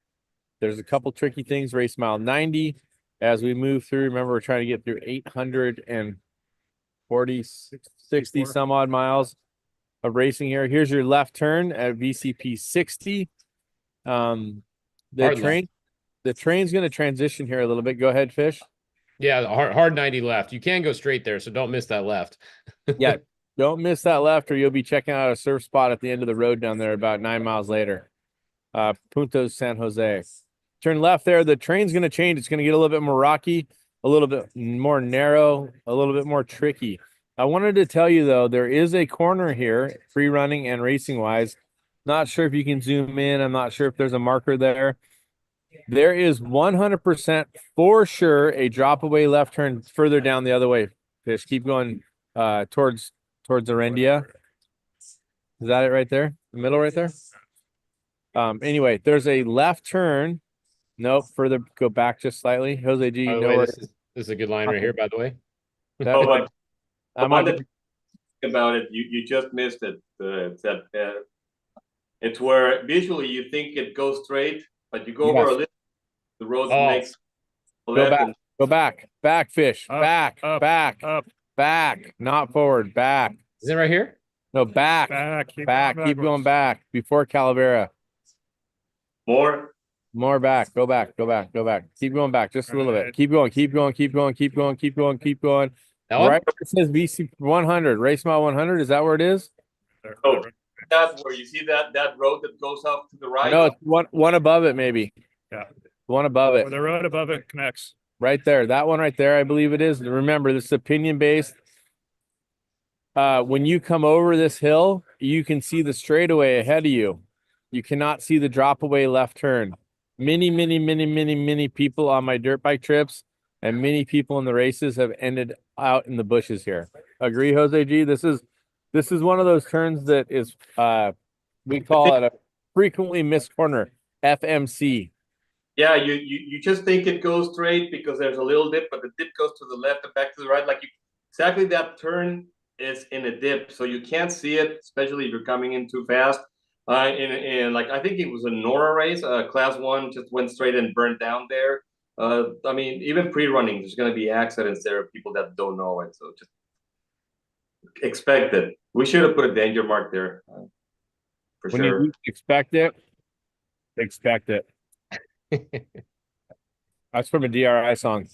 S4: There's a couple tricky things. Race mile 90 as we move through. Remember, we're trying to get through 840, 60 some odd miles of racing here. Here's your left turn at VCP 60. The train's going to transition here a little bit. Go ahead, Fish.
S5: Yeah, hard 90 left. You can go straight there, so don't miss that left.
S4: Yeah, don't miss that left, or you'll be checking out a surf spot at the end of the road down there about 9 miles later. Punta San Jose. Turn left there. The train's going to change. It's going to get a little bit more rocky, a little bit more narrow, a little bit more tricky. I wanted to tell you, though, there is a corner here, free running and racing wise. Not sure if you can zoom in. I'm not sure if there's a marker there. There is 100% for sure a drop away left turn further down the other way. Fish, keep going towards Arendia. Is that it right there? The middle right there? Anyway, there's a left turn. Nope, further go back just slightly. Jose G,
S5: By the way, this is a good line right here, by the way.
S6: I'm on about it. You just missed it. It's where visually you think it goes straight, but you go over a little. The road makes
S4: go back, Fish,
S8: up,
S4: back, not forward, back.
S5: Is it right here?
S4: No, back, keep going back before Calavera.
S6: More.
S4: More back. Go back. Go back. Go back. Keep going back just a little bit.
S8: Right.
S4: Keep going. Keep going. Keep going. Keep going. Keep going. Keep going.
S5: That one?
S4: Right where it says BC 100, race mile 100. Is that where it is?
S8: There,
S6: Oh,
S8: there.
S6: that's where you see that road that goes off to the right.
S4: No, it's one above it, maybe.
S8: Yeah.
S4: One above it.
S8: Where the road above it connects.
S4: Right there. That one right there, I believe it is. Remember, this is opinion based. When you come over this hill, you can see the straightaway ahead of you. You cannot see the drop away left turn. Many people on my dirt bike trips and many people in the races have ended out in the bushes here. Agree, Jose G? This is one of those turns that is we call it a frequently missed corner, FMC.
S6: Yeah, you just think it goes straight because there's a little dip, but the dip goes to the left and back to the right. Like exactly that turn is in a dip, so you can't see it, especially if you're coming in too fast. And like I think it was a Nora race, class 1 just went straight and burned down there. I mean, even pre-running, there's going to be accidents there of people that don't know it, so just expect it. We should have put a danger mark there, for
S4: When
S6: sure.
S4: you expect it, expect it. That's from a DRI song.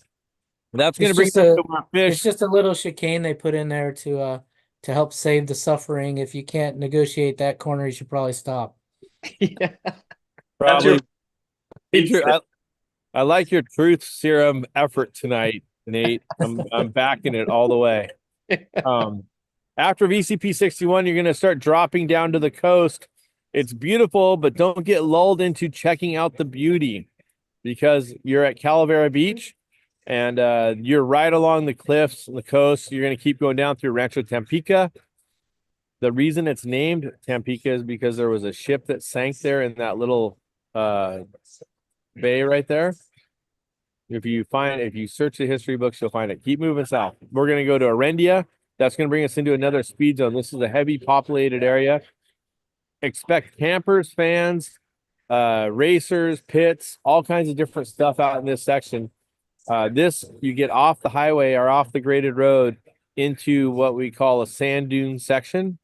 S4: That's going to bring
S7: It's
S4: us
S7: just
S4: to our fish.
S7: It's just a little chicane they put in there to help save the suffering. If you can't negotiate that corner, you should probably stop.
S5: Yeah.
S4: Probably.
S6: That's
S4: I like your truth serum effort tonight, Nate. I'm backing it all the way. After VCP 61, you're going to start dropping down to the coast. It's beautiful, but don't get lulled into checking out the beauty because you're at Calavera Beach and you're right along the cliffs and the coast. You're going to keep going down through Rancho Tampico. The reason it's named Tampico is because there was a ship that sank there in that little bay right there. If you search the history books, you'll find it. Keep moving south. We're going to go to Arendia. That's going to bring us into another speed zone. This is a heavy populated area. Expect campers, fans, racers, pits, all kinds of different stuff out in this section. You get off the highway or off the graded road into what we call a sand dune section.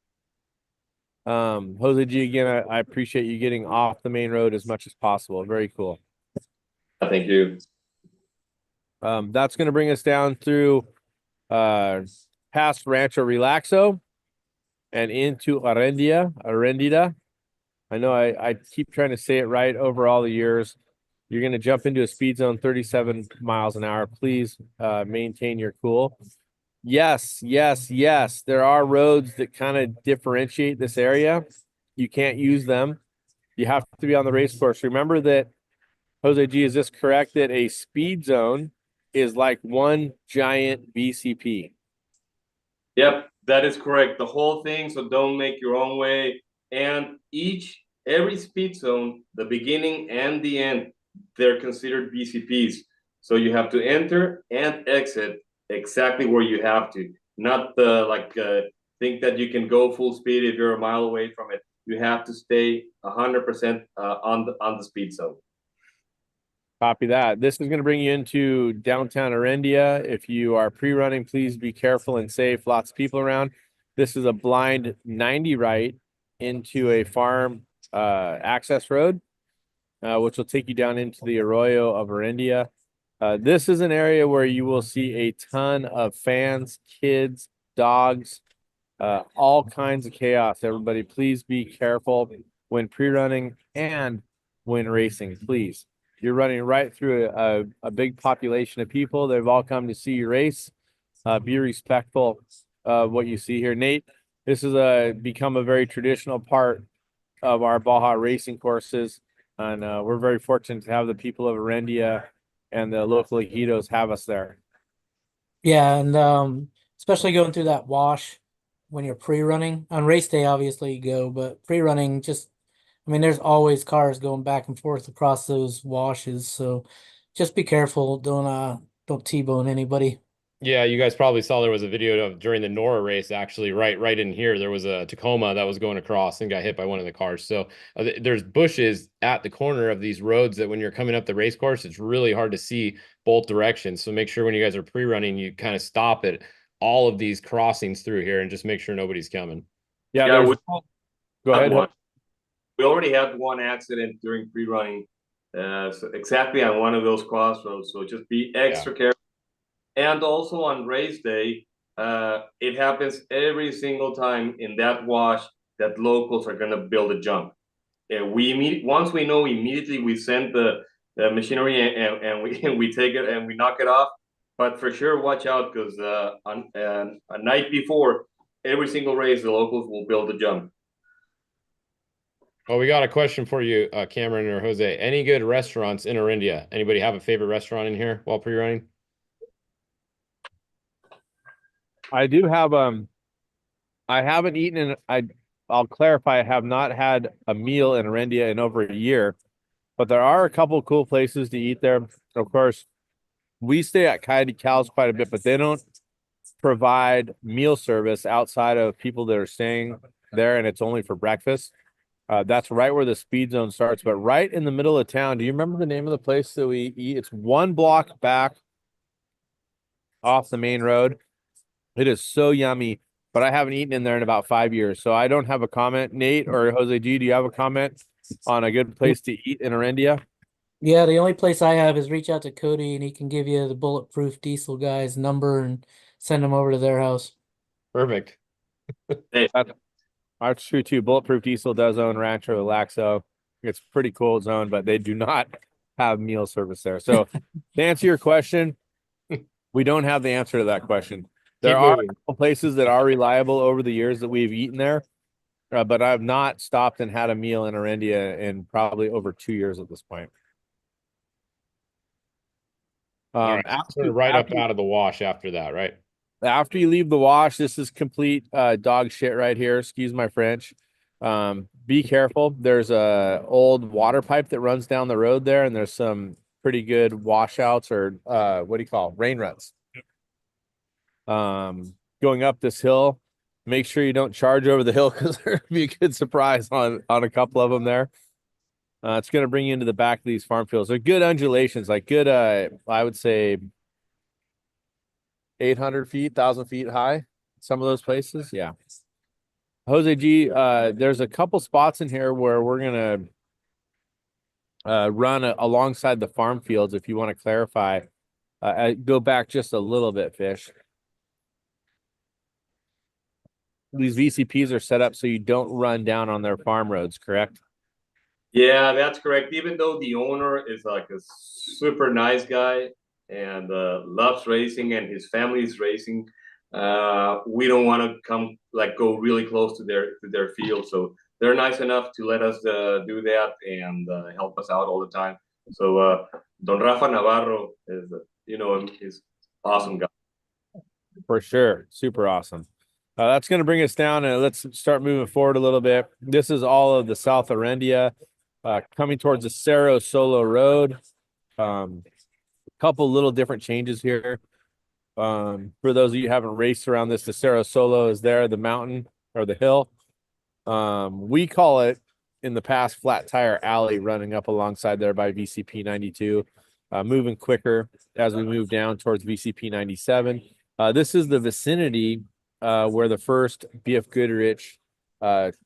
S4: Jose G, again, I appreciate you getting off the main road as much as possible. Very cool.
S6: Thank you.
S4: That's going to bring us down through past Rancho Relaxo and into Arendida. I know I keep trying to say it right over all the years. You're going to jump into a speed zone 37 miles an hour. Please maintain your cool. Yes. There are roads that kind of differentiate this area. You can't use them. You have to be on the race course. Remember that, Jose G, is this correct that a speed zone is like one giant BCP?
S6: Yep, that is correct. The whole thing, so don't make your own way. And every speed zone, the beginning and the end, they're considered BCPs. So you have to enter and exit exactly where you have to. Not think that you can go full speed if you're a mile away from it. You have to stay 100% on the speed zone.
S4: Copy that. This is going to bring you into downtown Arendia. If you are pre-running, please be careful and safe. Lots of people around. This is a blind 90 right into a farm access road, which will take you down into the arroyo of Arendia. This is an area where you will see a ton of fans, kids, dogs, all kinds of chaos. Everybody, please be careful when pre-running and when racing, please. You're running right through a big population of people. They've all come to see your race. Be respectful of what you see here. Nate, this has become a very traditional part of our Baja racing courses. And we're very fortunate to have the people of Arendia and the local ejidos have us there.
S7: Yeah, and especially going through that wash when you're pre-running. On race day, obviously you go, but pre-running there's always cars going back and forth across those washes, so just be careful. Don't T-bone anybody.
S5: Yeah, you guys probably saw there was a video of during the Nora race, actually, right in here. There was a Tacoma that was going across and got hit by one of the cars. So there's bushes at the corner of these roads that when you're coming up the race course, it's really hard to see both directions. So make sure when you guys are pre-running, you kind of stop at all of these crossings through here and just make sure nobody's coming.
S6: Yeah,
S4: Go ahead.
S6: we already had one accident during pre-running so exactly on one of those crossroads. So just be extra careful. And also on race day, it happens every single time in that wash that locals are going to build a jump. And once we know, immediately we send the machinery and we and we take it and we knock it off. But for sure, watch out because on a night before every single race, the locals will build a jump.
S5: Well, we got a question for you, Cameron or Jose. Any good restaurants in Orindia? Anybody have a favorite restaurant in here while pre-running?
S4: I do have I haven't eaten I'll clarify, I have not had a meal in Orindia in over a year, but there are a couple of cool places to eat there. Of course, we stay at Coyote Cows quite a bit, but they don't provide meal service outside of people that are staying there, and it's only for breakfast. That's right where the speed zone starts, but right in the middle of town. Do you remember the name of the place that we eat? It's one block back off the main road. It is so yummy, but I haven't eaten in there in about 5 years, so I don't have a comment. Nate or Jose G, do you have a comment on a good place to eat in Orindia?
S7: Yeah, the only place I have is reach out to Cody and he can give you the Bulletproof Diesel guy's number and send them over to their house.
S5: Perfect.
S4: That's true too. Bulletproof Diesel does own Rancho Laxo. It's a pretty cool zone, but they do not have meal service there. So to answer your question, we don't have the answer to that question. There are a couple places that are reliable over the years that we've eaten there, but I've not stopped and had a meal in Orindia in probably over 2 years at this point.
S5: Right. Right up out of the wash after that, right?
S4: After you leave the wash, this is complete dog shit right here. Excuse my French. Be careful. There's a old water pipe that runs down the road there, and there's some pretty good washouts or what do you call rain ruts. Going up this hill, make sure you don't charge over the hill because there'll be a good surprise on a couple of them there. It's going to bring you into the back of these farm fields. They're good undulations, like good, I would say 800 feet, 1,000 feet high. Some of those places. Yeah. Jose G, there's a couple spots in here where we're going to run alongside the farm fields. If you want to clarify, go back just a little bit, Fish. These VCPs are set up so you don't run down on their farm roads, correct?
S6: Yeah, that's correct. Even though the owner is like a super nice guy and loves racing and his family is racing, we don't want to go really close to their field. So they're nice enough to let us do that and help us out all the time. So Don Rafa Navarro is, he's awesome guy.
S4: For sure. Super awesome. That's going to bring us down, and let's start moving forward a little bit. This is all of the South Orindia coming towards the Cerro Solo Road. A couple little different changes here. For those of you who haven't raced around this, the Cerro Solo is there, the mountain or the hill. We call it in the past Flat Tire Alley, running up alongside there by VCP 92, moving quicker as we move down towards VCP 97. This is the vicinity where the first BF Goodrich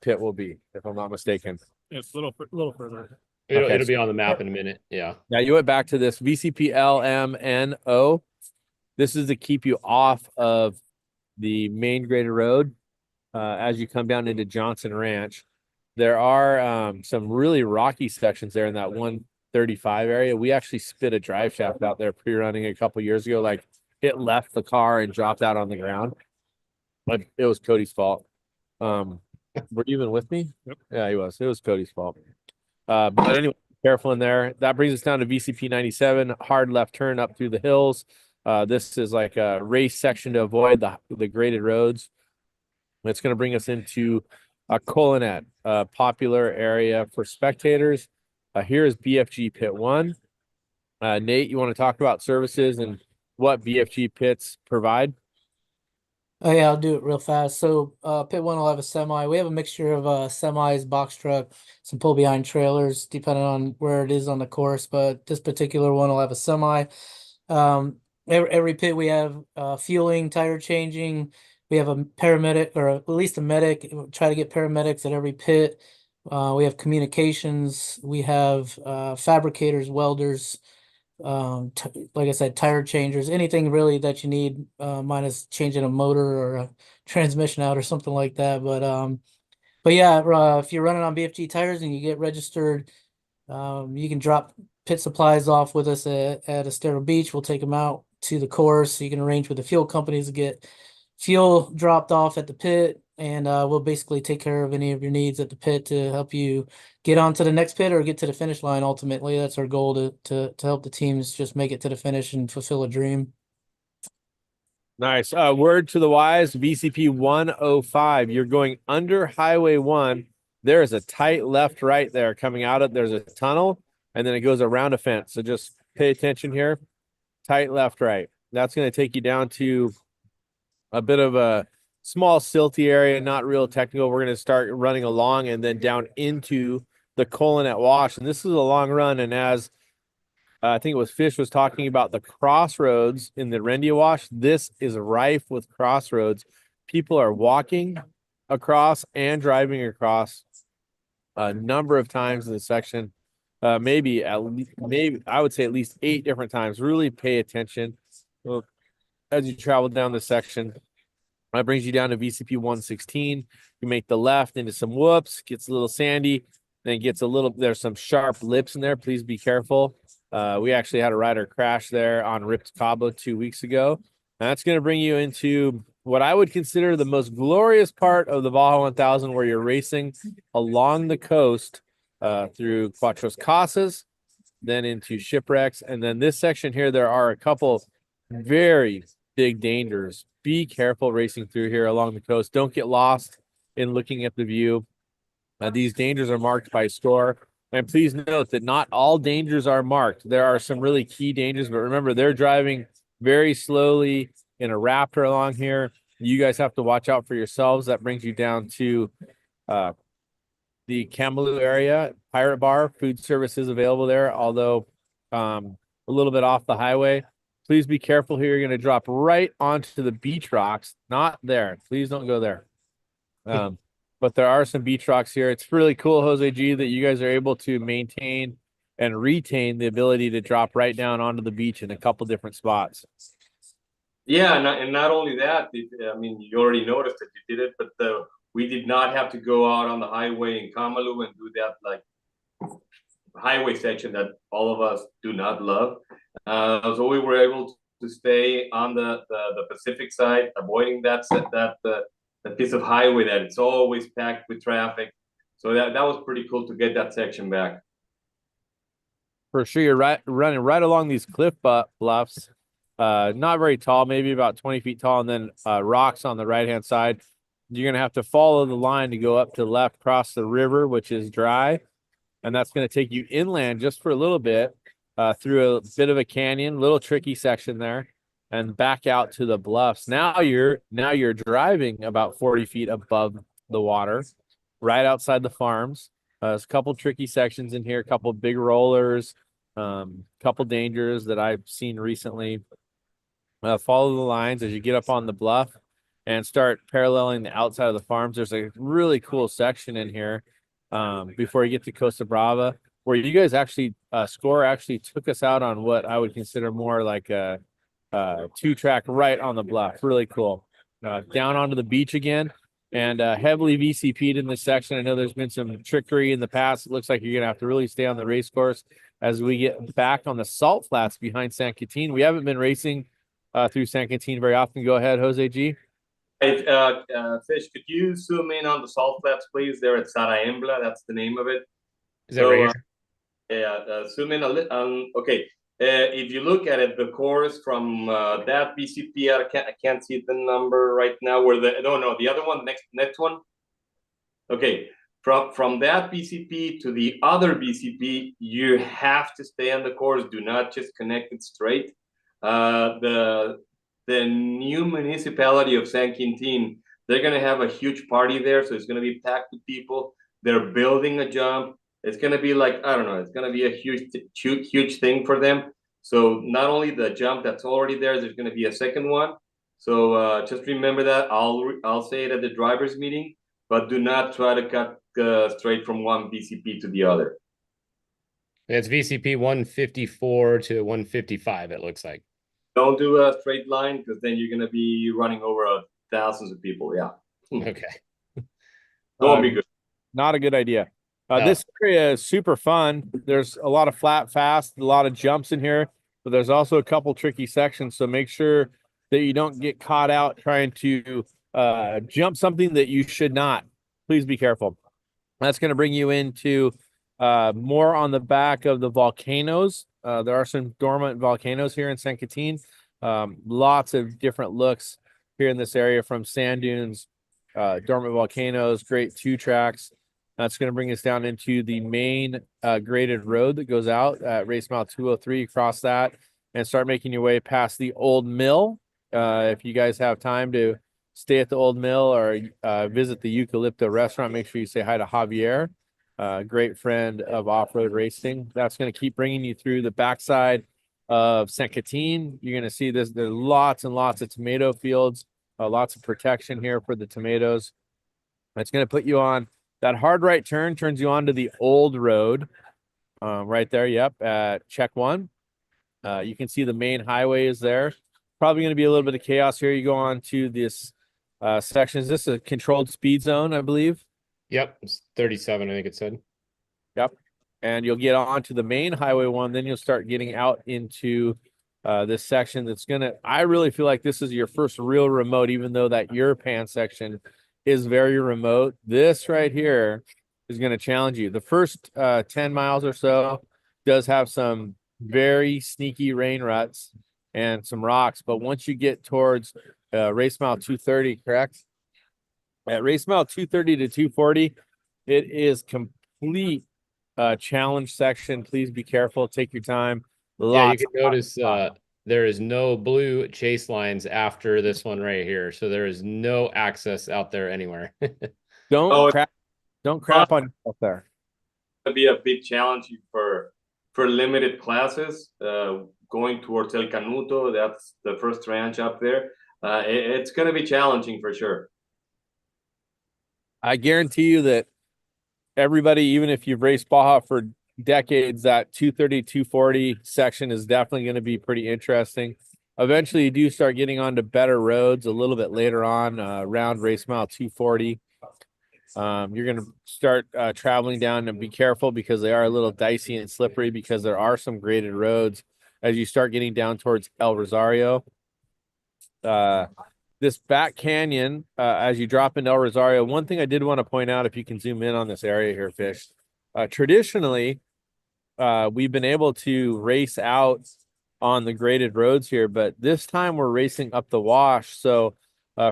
S4: pit will be, if I'm not mistaken.
S8: It's a little further.
S5: It'll be on the map in a minute. Yeah.
S4: Now you went back to this VCP LMNO. This is to keep you off of the main graded road as you come down into Johnson Ranch. There are some really rocky sections there in that 135 area. We actually spit a drive shaft out there pre-running a couple years ago. Like it left the car and dropped out on the ground. But it was Cody's fault. Were you even with me?
S8: Yep.
S4: Yeah, he was. It was Cody's fault. But anyway, careful in there. That brings us down to VCP 97, hard left turn up through the hills. This is like a race section to avoid the graded roads. It's going to bring us into a Colonet, a popular area for spectators. Here is BFG Pit 1. Nate, you want to talk about services and what BFG pits provide?
S7: Oh yeah, I'll do it real fast. So pit 1 will have a semi. We have a mixture of semis, box truck, some pull behind trailers, depending on where it is on the course. But this particular one will have a semi. Every pit we have fueling, tire changing. We have a paramedic or at least a medic. We'll try to get paramedics at every pit. We have communications. We have fabricators, welders, like I said, tire changers, anything really that you need, minus changing a motor or a transmission out or something like that. But yeah, if you're running on BFG tires and you get registered, you can drop pit supplies off with us at Estero Beach. We'll take them out to the course. You can arrange with the fuel companies to get fuel dropped off at the pit, and we'll basically take care of any of your needs at the pit to help you get on to the next pit or get to the finish line. Ultimately, that's our goal to help the teams just make it to the finish and fulfill a dream.
S4: Nice. Word to the wise, VCP 105. You're going under Highway 1. There is a tight left right there coming out of, there's a tunnel, and then it goes around a fence. So just pay attention here. Tight left right. That's going to take you down to a bit of a small silty area, not real technical. We're going to start running along and then down into the Colonet Wash. And this is a long run. And as I think it was Fish was talking about the crossroads in the Rendia Wash, this is rife with crossroads. People are walking across and driving across a number of times in the section. Maybe I would say at least 8 different times. Really pay attention as you travel down the section. That brings you down to VCP 116. You make the left into some whoops, gets a little sandy, then gets a little, there's some sharp lips in there. Please be careful. We actually had a rider crash there on Ripped Cabo 2 weeks ago. And that's going to bring you into what I would consider the most glorious part of the Baja 1000, where you're racing along the coast through Cuatro Casas, then into shipwrecks. And then this section here, there are a couple very big dangers. Be careful racing through here along the coast. Don't get lost in looking at the view. These dangers are marked by score. And please note that not all dangers are marked. There are some really key dangers, but remember, they're driving very slowly in a Raptor along here. You guys have to watch out for yourselves. That brings you down to the Camaloo area, Pirate Bar. Food service is available there, although a little bit off the highway. Please be careful here. You're going to drop right onto the beach rocks. Not there. Please don't go there. But there are some beach rocks here. It's really cool, Jose G, that you guys are able to maintain and retain the ability to drop right down onto the beach in a couple different spots.
S6: Yeah, and not only that, I mean, you already noticed that you did it, but we did not have to go out on the highway in Camaloo and do that like highway section that all of us do not love. So we were able to stay on the Pacific side, avoiding that piece of highway that it's always packed with traffic. So that was pretty cool to get that section back.
S4: For sure, you're running right along these cliff bluffs. Not very tall, maybe about 20 feet tall, and then rocks on the right-hand side. You're going to have to follow the line to go up to the left, cross the river, which is dry. And that's going to take you inland just for a little bit, through a bit of a canyon, little tricky section there, and back out to the bluffs. Now you're driving about 40 feet above the water, right outside the farms. There's a couple tricky sections in here, a couple big rollers, couple dangers that I've seen recently. Follow the lines as you get up on the bluff and start paralleling the outside of the farms. There's a really cool section in here before you get to Costa Brava, where you guys actually, Score actually took us out on what I would consider more like a 2-track right on the bluff. Really cool. Down onto the beach again, and heavily VCP'd in this section. I know there's been some trickery in the past. It looks like you're going to have to really stay on the race course as we get back on the salt flats behind San Quintin. We haven't been racing through San Quintin very often. Go ahead, Jose G.
S6: Hey, Fish, could you zoom in on the salt flats, please? There at Saraembla, that's the name of it.
S5: Is that right here?
S6: Yeah, zoom in a little. Okay, if you look at it, the course from that BCP, I can't see the number right now. Where the other one, next one. Okay, from that BCP to the other BCP, you have to stay on the course. Do not just connect it straight. The new municipality of San Quintin, they're going to have a huge party there. So it's going to be packed with people. They're building a jump. It's going to be like, I don't know, it's going to be a huge thing for them. So not only the jump that's already there, there's going to be a second one. So just remember that. I'll say it at the drivers meeting, but do not try to straight from one VCP to the other.
S5: It's VCP 154 to 155, it looks like.
S6: Don't do a straight line because then you're gonna be running over thousands of people. Yeah.
S5: Okay.
S6: Won't be good.
S4: Not a good idea.
S5: No.
S4: This area is super fun. There's a lot of flat, fast, a lot of jumps in here, but there's also a couple tricky sections. So make sure that you don't get caught out trying to jump something that you should not. Please be careful. That's going to bring you into more on the back of the volcanoes. There are some dormant volcanoes here in San Quintin. Lots of different looks here in this area, from sand dunes, dormant volcanoes, great 2-tracks. That's going to bring us down into the main graded road that goes out at race mile 203, across that, and start making your way past the old mill. If you guys have time to stay at the old mill or visit the Eucalypto restaurant, make sure you say hi to Javier, great friend of off-road racing. That's going to keep bringing you through the backside of San Quintin. You're going to see this. There's lots and lots of tomato fields, lots of protection here for the tomatoes. It's going to put you on that hard right turn, turns you onto the old road right there. Yep, at check 1. You can see the main highway is there. Probably going to be a little bit of chaos here. You go on to this section. Is this a controlled speed zone, I believe?
S5: Yep, it's 37, I think it said.
S4: Yep. And you'll get on to the main highway 1, then you'll start getting out into this section that's going to, I really feel like this is your first real remote, even though that Europan section is very remote. This right here is going to challenge you. The first 10 miles or so does have some very sneaky rain ruts and some rocks, but once you get towards race mile 230, correct? At race mile 230 to 240, it is complete challenge section. Please be careful. Take your time.
S5: Yeah, you can notice there is no blue chase lines after this one right here. So there is no access out there anywhere.
S4: Don't crap on yourself there.
S6: It'll be a big challenge for limited classes. Going towards El Canuto, that's the first ranch up there. It's going to be challenging for sure.
S4: I guarantee you that everybody, even if you've raced Baja for decades, that 230, 240 section is definitely going to be pretty interesting. Eventually, you do start getting onto better roads a little bit later on, around race mile 240. You're going to start traveling down, and be careful because they are a little dicey and slippery, because there are some graded roads as you start getting down towards El Rosario. This back canyon, as you drop into El Rosario, one thing I did want to point out, if you can zoom in on this area here, Fish, traditionally, we've been able to race out on the graded roads here, but this time we're racing up the wash. So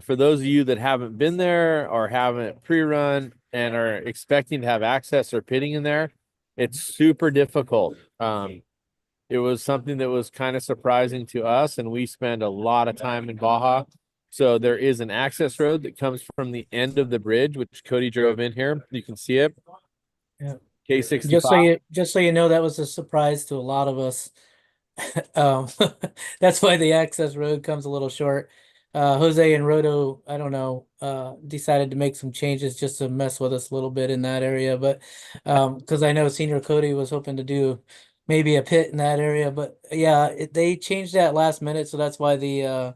S4: for those of you that haven't been there or haven't pre-run and are expecting to have access or pitting in there, it's super difficult. It was something that was kind of surprising to us, and we spend a lot of time in Baja. So there is an access road that comes from the end of the bridge, which Cody drove in here. You can see it.
S7: Yeah.
S4: K65.
S7: Just so you know, that was a surprise to a lot of us. That's why the access road comes a little short. Jose and Roto, I don't know, decided to make some changes just to mess with us a little bit in that area. But because I know Senior Cody was hoping to do maybe a pit in that area, but yeah, they changed that last minute, so that's why the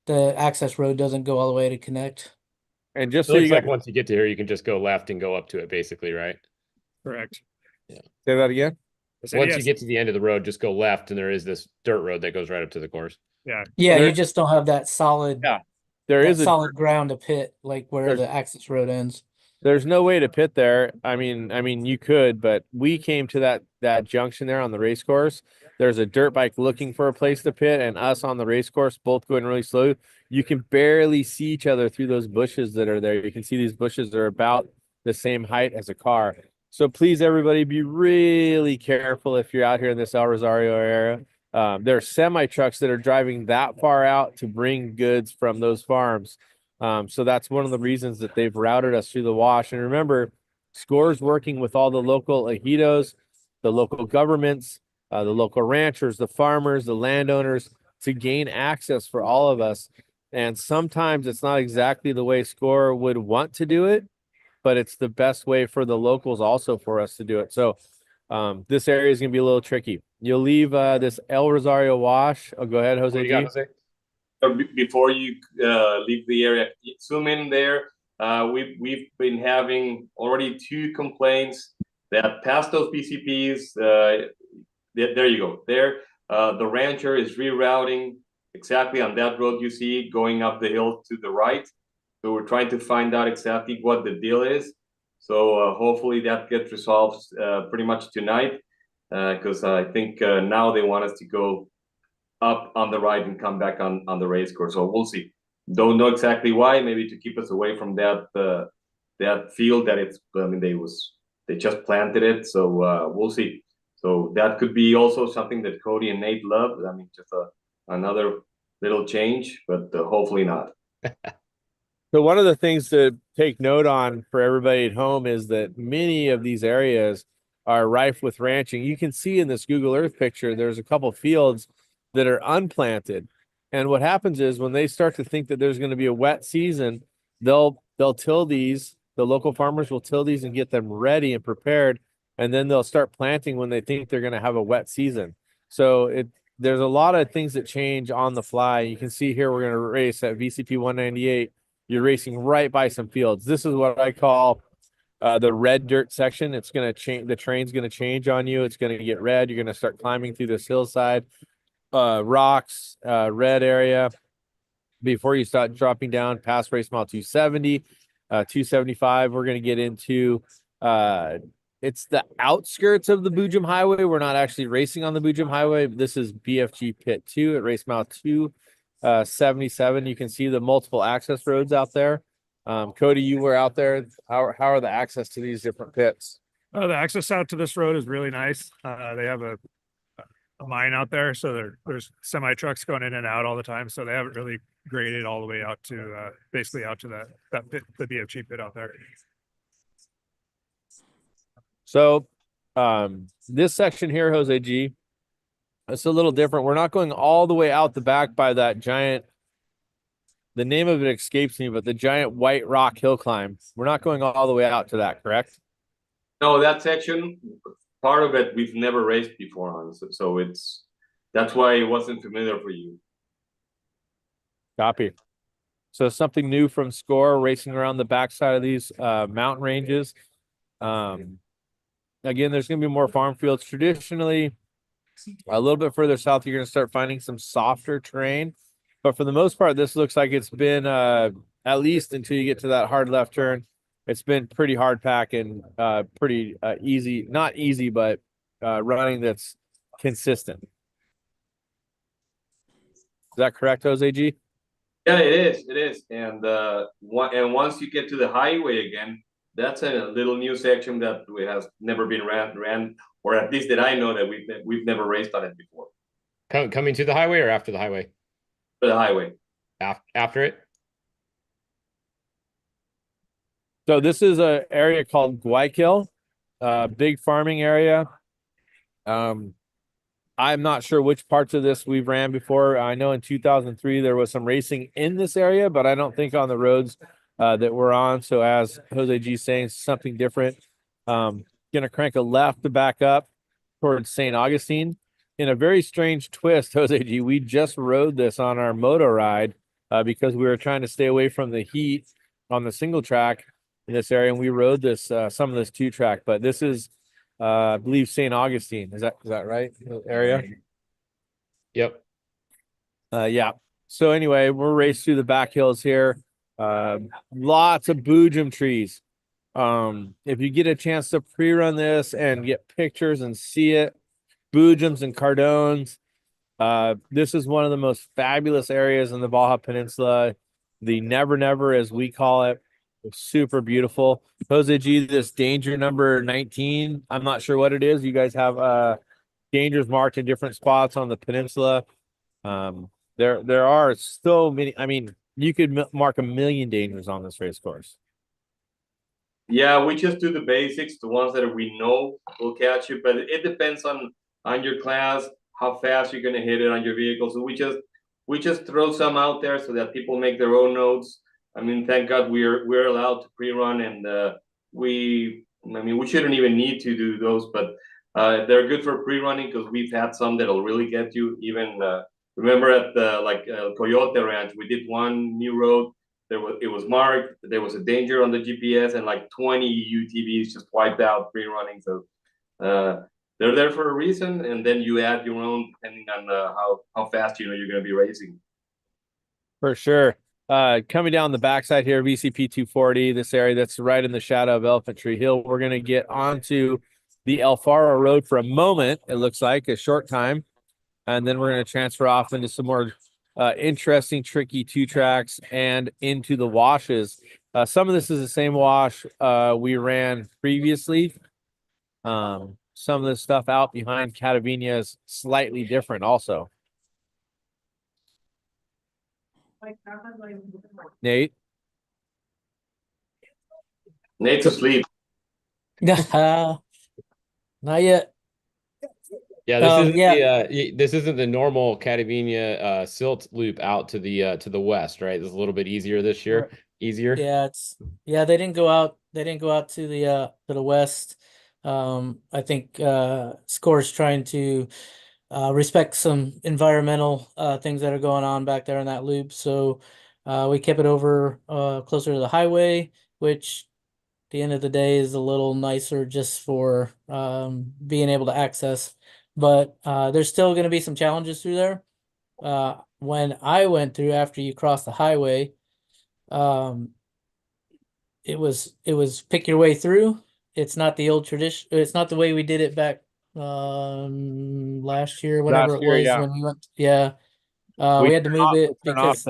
S7: access road doesn't go all the way to connect.
S4: And just
S5: It
S4: so you
S5: looks
S4: guys
S5: like once you get to here, you can just go left and go up to it, basically, right?
S8: Correct.
S4: say that again.
S8: So
S5: Once
S8: yes,
S5: you get to the end of the road, just go left, and there is this dirt road that goes right up to the course.
S8: yeah,
S7: Yeah,
S4: There-
S7: you just don't have that solid,
S4: Yeah, there
S7: that
S4: is a
S7: solid ground to pit, like where
S4: There's-
S7: the access road ends.
S4: There's no way to pit there. I mean, you could, but we came to that junction there on the race course. There's a dirt bike looking for a place to pit, and us on the race course, both going really slow. You can barely see each other through those bushes that are there. You can see these bushes are about the same height as a car. So please, everybody, be really careful if you're out here in this El Rosario area. There are semi trucks that are driving that far out to bring goods from those farms. So that's one of the reasons that they've routed us through the wash. And remember, SCORE's working with all the local ejidos, the local governments, the local ranchers, the farmers, the landowners, to gain access for all of us. And sometimes it's not exactly the way SCORE would want to do it, but it's the best way for the locals also for us to do it. So this area is going to be a little tricky. You'll leave this El Rosario Wash. Oh, go ahead, Jose
S5: What do
S4: G.
S5: you got, Jose?
S6: Before you leave the area, zoom in there. We've been having already 2 complaints that passed those PCPs. There you go. There, the rancher is rerouting exactly on that road you see going up the hill to the right. So we're trying to find out exactly what the deal is. So hopefully that gets resolved pretty much tonight, because I think now they want us to go up on the right and come back on the race course. So we'll see. Don't know exactly why. Maybe to keep us away from that that field that it's. I mean, they just planted it. So we'll see. So that could be also something that Cody and Nate love. I mean, just another little change, but hopefully not.
S4: So one of the things to take note on for everybody at home is that many of these areas are rife with ranching. You can see in this Google Earth picture, there's a couple fields that are unplanted. And what happens is when they start to think that there's going to be a wet season, they'll till these, the local farmers will till these and get them ready and prepared. And then they'll start planting when they think they're going to have a wet season. So there's a lot of things that change on the fly. You can see here, we're going to race at VCP 198. You're racing right by some fields. This is what I call the red dirt section. It's going to change. The terrain's going to change on you. It's going to get red. You're going to start climbing through this hillside, rocks, red area before you start dropping down past race mile 270, 275. We're going to get into, it's the outskirts of the Boojum Highway. We're not actually racing on the Boojum Highway. This is BFG Pit 2 at race mile 277. You can see the multiple access roads out there. Cody, you were out there. How are the access to these different pits?
S8: The access out to this road is really nice. They have a mine out there, so there's semi trucks going in and out all the time. So they haven't really graded all the way out to basically out to that pit, the BFG pit out there.
S4: So this section here, Jose G, it's a little different. We're not going all the way out the back by that giant, the name of it escapes me, but the giant white rock hill climb. We're not going all the way out to that, correct?
S6: No, that section, part of it we've never raced before on, so that's why it wasn't familiar for you.
S4: Copy. So something new from Score, racing around the backside of these mountain ranges. Again, there's going to be more farm fields. Traditionally, a little bit further south, you're going to start finding some softer terrain. But for the most part, this looks like it's been, at least until you get to that hard left turn, it's been pretty hard pack and pretty easy, not easy, but running that's consistent. Is that correct, Jose G?
S6: Yeah, it is. And once you get to the highway again, that's a little new section that has never been ran, or at least that I know that we've never raced on it before.
S5: Coming to the highway or after the highway?
S6: To the highway.
S5: After it?
S4: So this is an area called Guayquil, big farming area. I'm not sure which parts of this we've ran before. I know in 2003 there was some racing in this area, but I don't think on the roads that we're on. So as Jose G is saying, something different. Gonna crank a left to back up towards St. Augustine. In a very strange twist, Jose G, we just rode this on our moto ride because we were trying to stay away from the heat on the single track in this area, and we rode this some of this 2-track. But this is I believe St. Augustine. Is that right? Area?
S5: Yep.
S4: Yeah. So anyway, we're raced through the back hills here. Lots of boojum trees. If you get a chance to pre-run this and get pictures and see it, boojums and cardones, this is one of the most fabulous areas in the Baja Peninsula. The Never Never, as we call it. It's super beautiful. Jose G, this danger number 19, I'm not sure what it is. You guys have dangers marked in different spots on the peninsula. There are so many. I mean, you could mark 1 million dangers on this race course.
S6: Yeah, we just do the basics, the ones that we know will catch you, but it depends on your class, how fast you're gonna hit it on your vehicle. So we just throw some out there so that people make their own notes. I mean, thank God we're allowed to pre-run, and we shouldn't even need to do those, but they're good for pre-running because we've had some that'll really get you. Even remember at the Coyote Ranch, we did one new road. It was marked. There was a danger on the GPS, and like 20 UTVs just wiped out pre-running. So they're there for a reason, and then you add your own depending on how fast you're going to be racing.
S4: For sure. Coming down the backside here, VCP 240, this area that's right in the shadow of Elephant Tree Hill. We're going to get onto the El Faro Road for a moment, it looks like, a short time. And then we're going to transfer off into some more interesting, tricky two tracks and into the washes. Some of this is the same wash we ran previously. Some of the stuff out behind Catavina is slightly different also. Nate?
S6: Nate's asleep.
S7: Not yet.
S5: Yeah, this isn't the normal Catavina silt loop out to the west, right? It's a little bit easier this year. Easier.
S7: Yeah, they didn't go out to the west. I think Score's trying to respect some environmental things that are going on back there in that loop. So we kept it over closer to the highway, which at the end of the day is a little nicer just for being able to access. But there's still going to be some challenges through there. When I went through after you cross the highway, it was pick your way through. It's not the old tradition. It's not the way we did it back last year, whatever it was when we went. We had to move it because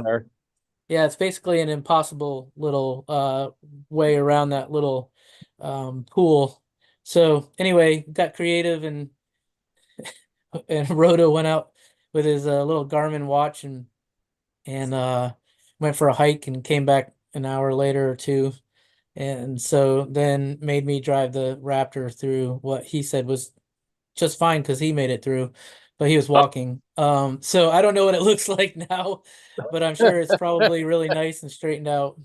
S7: it's basically an impossible little way around that little pool. So anyway, got creative and Roto went out with his little Garmin watch and went for a hike and came back an hour later or two. And so then made me drive the Raptor through what he said was just fine because he made it through, but he was walking. So I don't know what it looks like now, but I'm sure it's probably really nice and straightened out.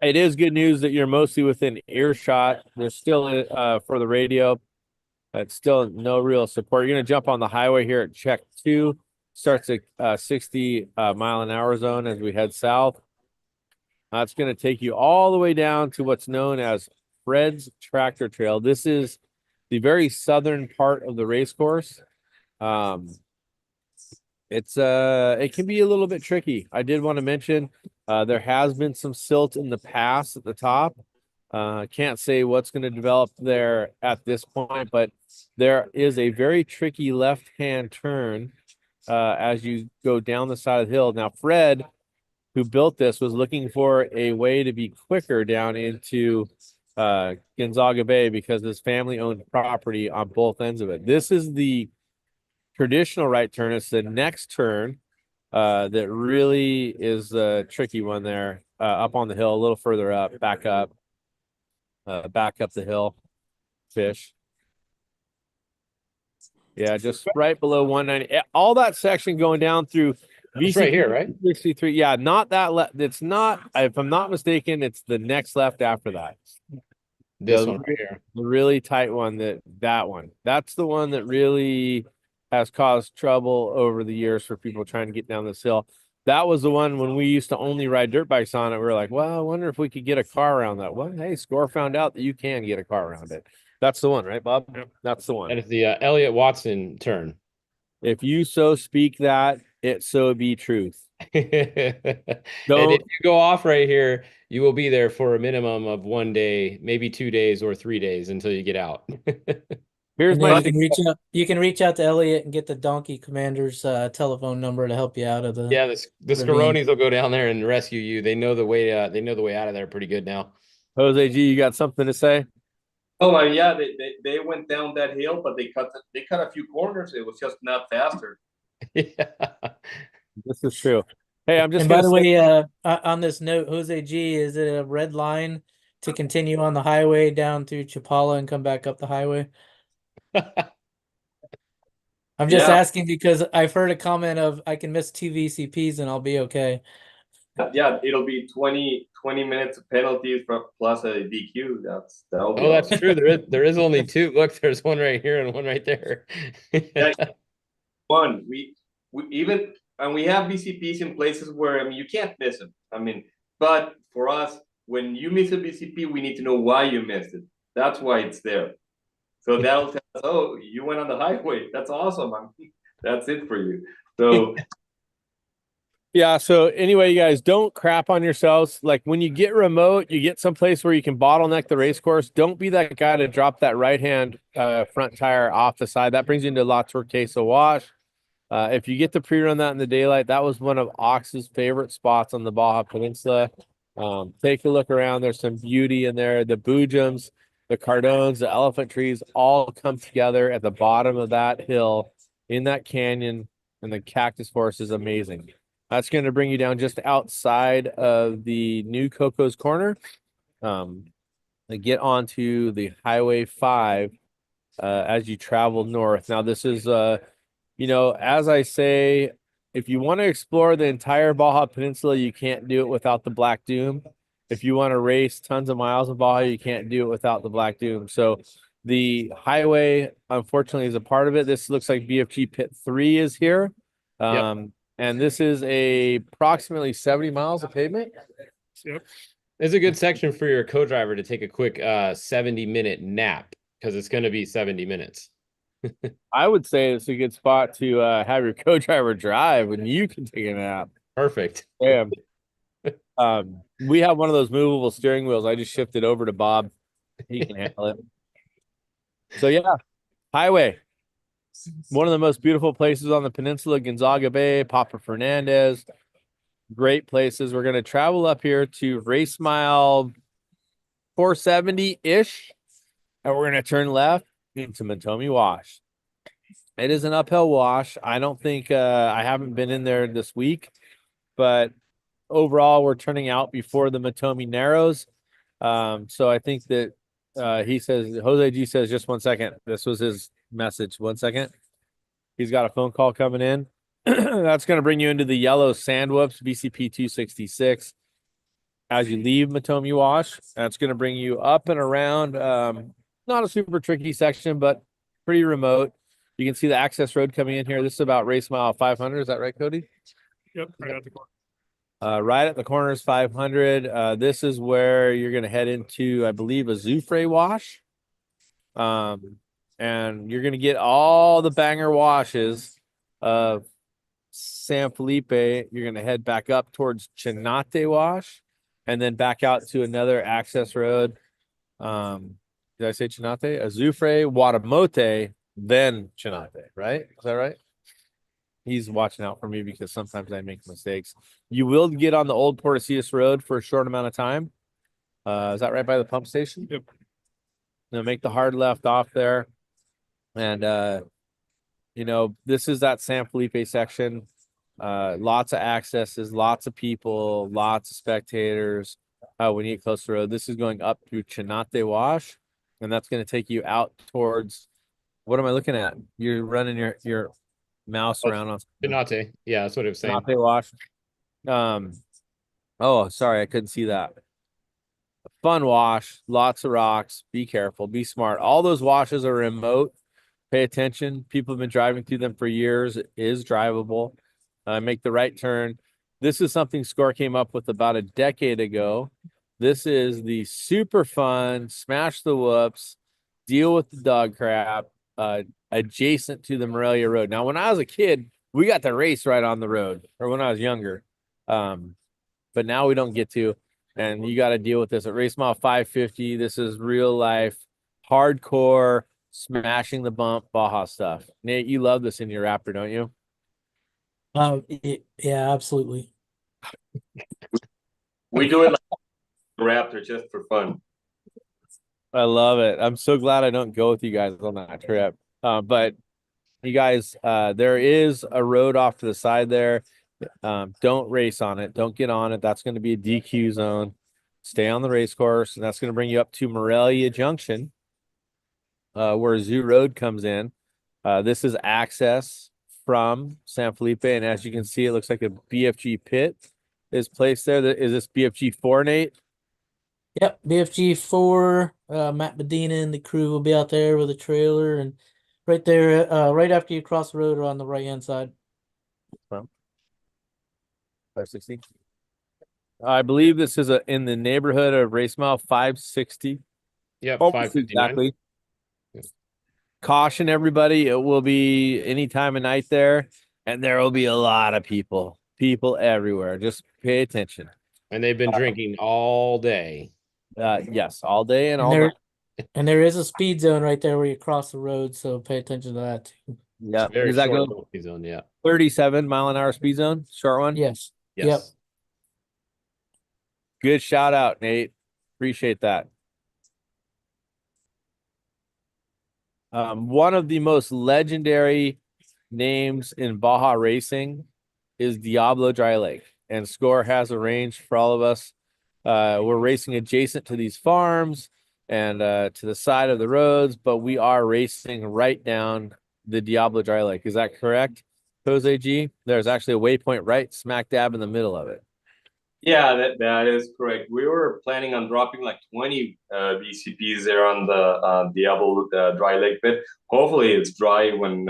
S4: It is good news that you're mostly within earshot. There's still for the radio, it's still no real support. You're going to jump on the highway here at check 2. Starts at 60 mile an hour zone as we head south. It's going to take you all the way down to what's known as Fred's Tractor Trail. This is the very southern part of the race course. It can be a little bit tricky. I did want to mention there has been some silt in the past at the top. Can't say what's going to develop there at this point, but there is a very tricky left-hand turn as you go down the side of the hill. Now, Fred, who built this, was looking for a way to be quicker down into Gonzaga Bay because his family owned property on both ends of it. This is the traditional right turn. It's the next turn that really is the tricky one there, up on the hill, a little further up, back up the hill. Fish. Yeah, just right below 190. All that section going down through
S5: It's right here, right?
S4: 63. Yeah, not that left. It's not, if I'm not mistaken, it's the next left after that.
S5: This one right here.
S4: The really tight one, that one. That's the one that really has caused trouble over the years for people trying to get down this hill. That was the one when we used to only ride dirt bikes on it. We were like, well, I wonder if we could get a car around that. Well, hey, Score found out that you can get a car around it. That's the one, right, Bob? Yep. That's the one.
S5: And it's the Elliott Watson turn.
S4: If you so speak that, it so be truth.
S5: And if you go off right here, you will be there for a minimum of 1 day, maybe 2 days or 3 days until you get out.
S4: Here's my
S7: you can reach out to Elliot and get the Donkey Commander's telephone number to help you out of the
S5: the Scaronis will go down there and rescue you. They know the way out of there pretty good now.
S4: Jose G, you got something to say?
S6: Oh yeah, they went down that hill, but they cut a few corners. It was just not faster.
S5: Yeah.
S4: This is true. Hey, I'm just.
S7: And by the way, on this note, Jose G, is it a red line to continue on the highway down through Chapala and come back up the highway? I'm just asking because I've heard a comment of I can miss 2 VCPs and I'll be okay.
S6: Yeah, it'll be 20 20 minutes of penalties plus a DQ. That'll be
S5: Oh, that's
S6: awesome.
S5: true. There is only two. Look, there's one right here and one right there.
S6: Yeah, one. We even and we have BCPs in places where, I mean, you can't miss them. I mean, but for us, when you miss a BCP, we need to know why you missed it. That's why it's there. So that'll tell us, oh, you went on the highway. That's awesome. That's it for you. So
S4: Yeah. So anyway, you guys don't crap on yourselves. Like when you get remote, you get someplace where you can bottleneck the race course. Don't be that guy to drop that right hand front tire off the side. That brings you into La Turquesa Wash. If you get to pre-run that in the daylight, that was one of Ox's favorite spots on the Baja Peninsula. Take a look around. There's some beauty in there. The Boojums, the Cardones, the elephant trees all come together at the bottom of that hill in that canyon, and the cactus forest is amazing. That's going to bring you down just outside of the new Coco's Corner. Get onto the Highway 5 as you travel north. Now, this is, as I say, if you want to explore the entire Baja Peninsula, you can't do it without the Black Doom. If you want to race tons of miles of Baja, you can't do it without the Black Doom. So the highway, unfortunately, is a part of it. This looks like BFG Pit 3 is here.
S5: Yep.
S4: And this is approximately 70 miles of pavement.
S8: Yep.
S5: It's a good section for your co-driver to take a quick 70-minute nap because it's going to be 70 minutes.
S4: I would say it's a good spot to have your co-driver drive when you can take a nap.
S5: Perfect.
S4: Yeah. We have one of those movable steering wheels. I just shifted over to Bob. He can handle it. So yeah, highway. One of the most beautiful places on the peninsula, Gonzaga Bay, Papa Fernandez. Great places. We're going to travel up here to race mile 470-ish, and we're going to turn left into Matomi Wash. It is an uphill wash. I don't think I haven't been in there this week, but overall, we're turning out before the Matomi Narrows. So I think that he says, Jose G says, just 1 second. This was his message. 1 second. He's got a phone call coming in. That's going to bring you into the yellow sand whoops, BCP 266. As you leave Matomi Wash, that's going to bring you up and around. Not a super tricky section, but pretty remote. You can see the access road coming in here. This is about race mile 500. Is that right, Cody?
S8: Yep. Right at the corner.
S4: Right at the corner is 500. This is where you're going to head into, I believe, a Zoufre wash. And you're going to get all the banger washes of San Felipe. You're going to head back up towards Chinate Wash and then back out to another access road. Did I say Chinate? Azufre, Guadamote, then Chinate, right? Is that right? He's watching out for me because sometimes I make mistakes. You will get on the old Portesias Road for a short amount of time. Is that right by the pump station?
S8: Yep.
S4: Now make the hard left off there. And, this is that San Felipe section. Lots of accesses, lots of people, lots of spectators. When you get close to the road, this is going up through Chinate Wash, and that's going to take you out towards, what am I looking at? You're running your mouse around on
S5: Chinate. Yeah, that's what it was saying.
S4: Chinate Wash. Oh, sorry, I couldn't see that. Fun wash, lots of rocks. Be careful, be smart. All those washes are remote. Pay attention. People have been driving through them for years. It is drivable. Make the right turn. This is something Score came up with about a decade ago. This is the super fun, smash the whoops, deal with the dog crap, adjacent to the Morelia Road. Now, when I was a kid, we got to race right on the road, or when I was younger. But now we don't get to, and you got to deal with this at race mile 550. This is real life, hardcore, smashing the bump Baja stuff. Nate, you love this in your Raptor, don't you?
S7: Yeah, absolutely.
S6: we do it like a Raptor just for fun.
S4: I love it. I'm so glad I don't go with you guys on that trip. But you guys, there is a road off to the side there. Don't race on it. Don't get on it. That's going to be a DQ zone. Stay on the race course, and that's going to bring you up to Morelia Junction, where Zoo Road comes in. This is access from San Felipe, and as you can see, it looks like a BFG pit is placed there. Is this BFG 4, Nate?
S7: Yep, BFG 4. Matt Medina and the crew will be out there with a trailer, and right there, right after you cross the road, or on the right hand side.
S4: 560. I believe this is in the neighborhood of race mile 560.
S5: Yep,
S4: Almost
S5: 559.
S4: exactly. Caution everybody, it will be any time of night there, and there will be a lot of people everywhere. Just pay attention.
S5: And they've been drinking all day.
S4: Yes, all day and
S7: And
S4: all
S7: there,
S4: night.
S7: and there is a speed zone right there where you cross the road, so pay attention to that too.
S4: Yeah,
S5: Very
S4: does that
S5: short
S4: go
S5: penalty zone, yeah.
S4: 37-mile-an-hour speed zone? Short one?
S7: Yes.
S5: Yes.
S7: Yep.
S4: Good shout out, Nate. Appreciate that. One of the most legendary names in Baja racing is Diablo Dry Lake, and Score has arranged for all of us. We're racing adjacent to these farms and to the side of the roads, but we are racing right down the Diablo Dry Lake. Is that correct, Jose G? There's actually a waypoint right smack dab in the middle of it.
S6: Yeah, that is correct. We were planning on dropping like 20 BCPs there on the Diablo dry lake pit. Hopefully, it's dry when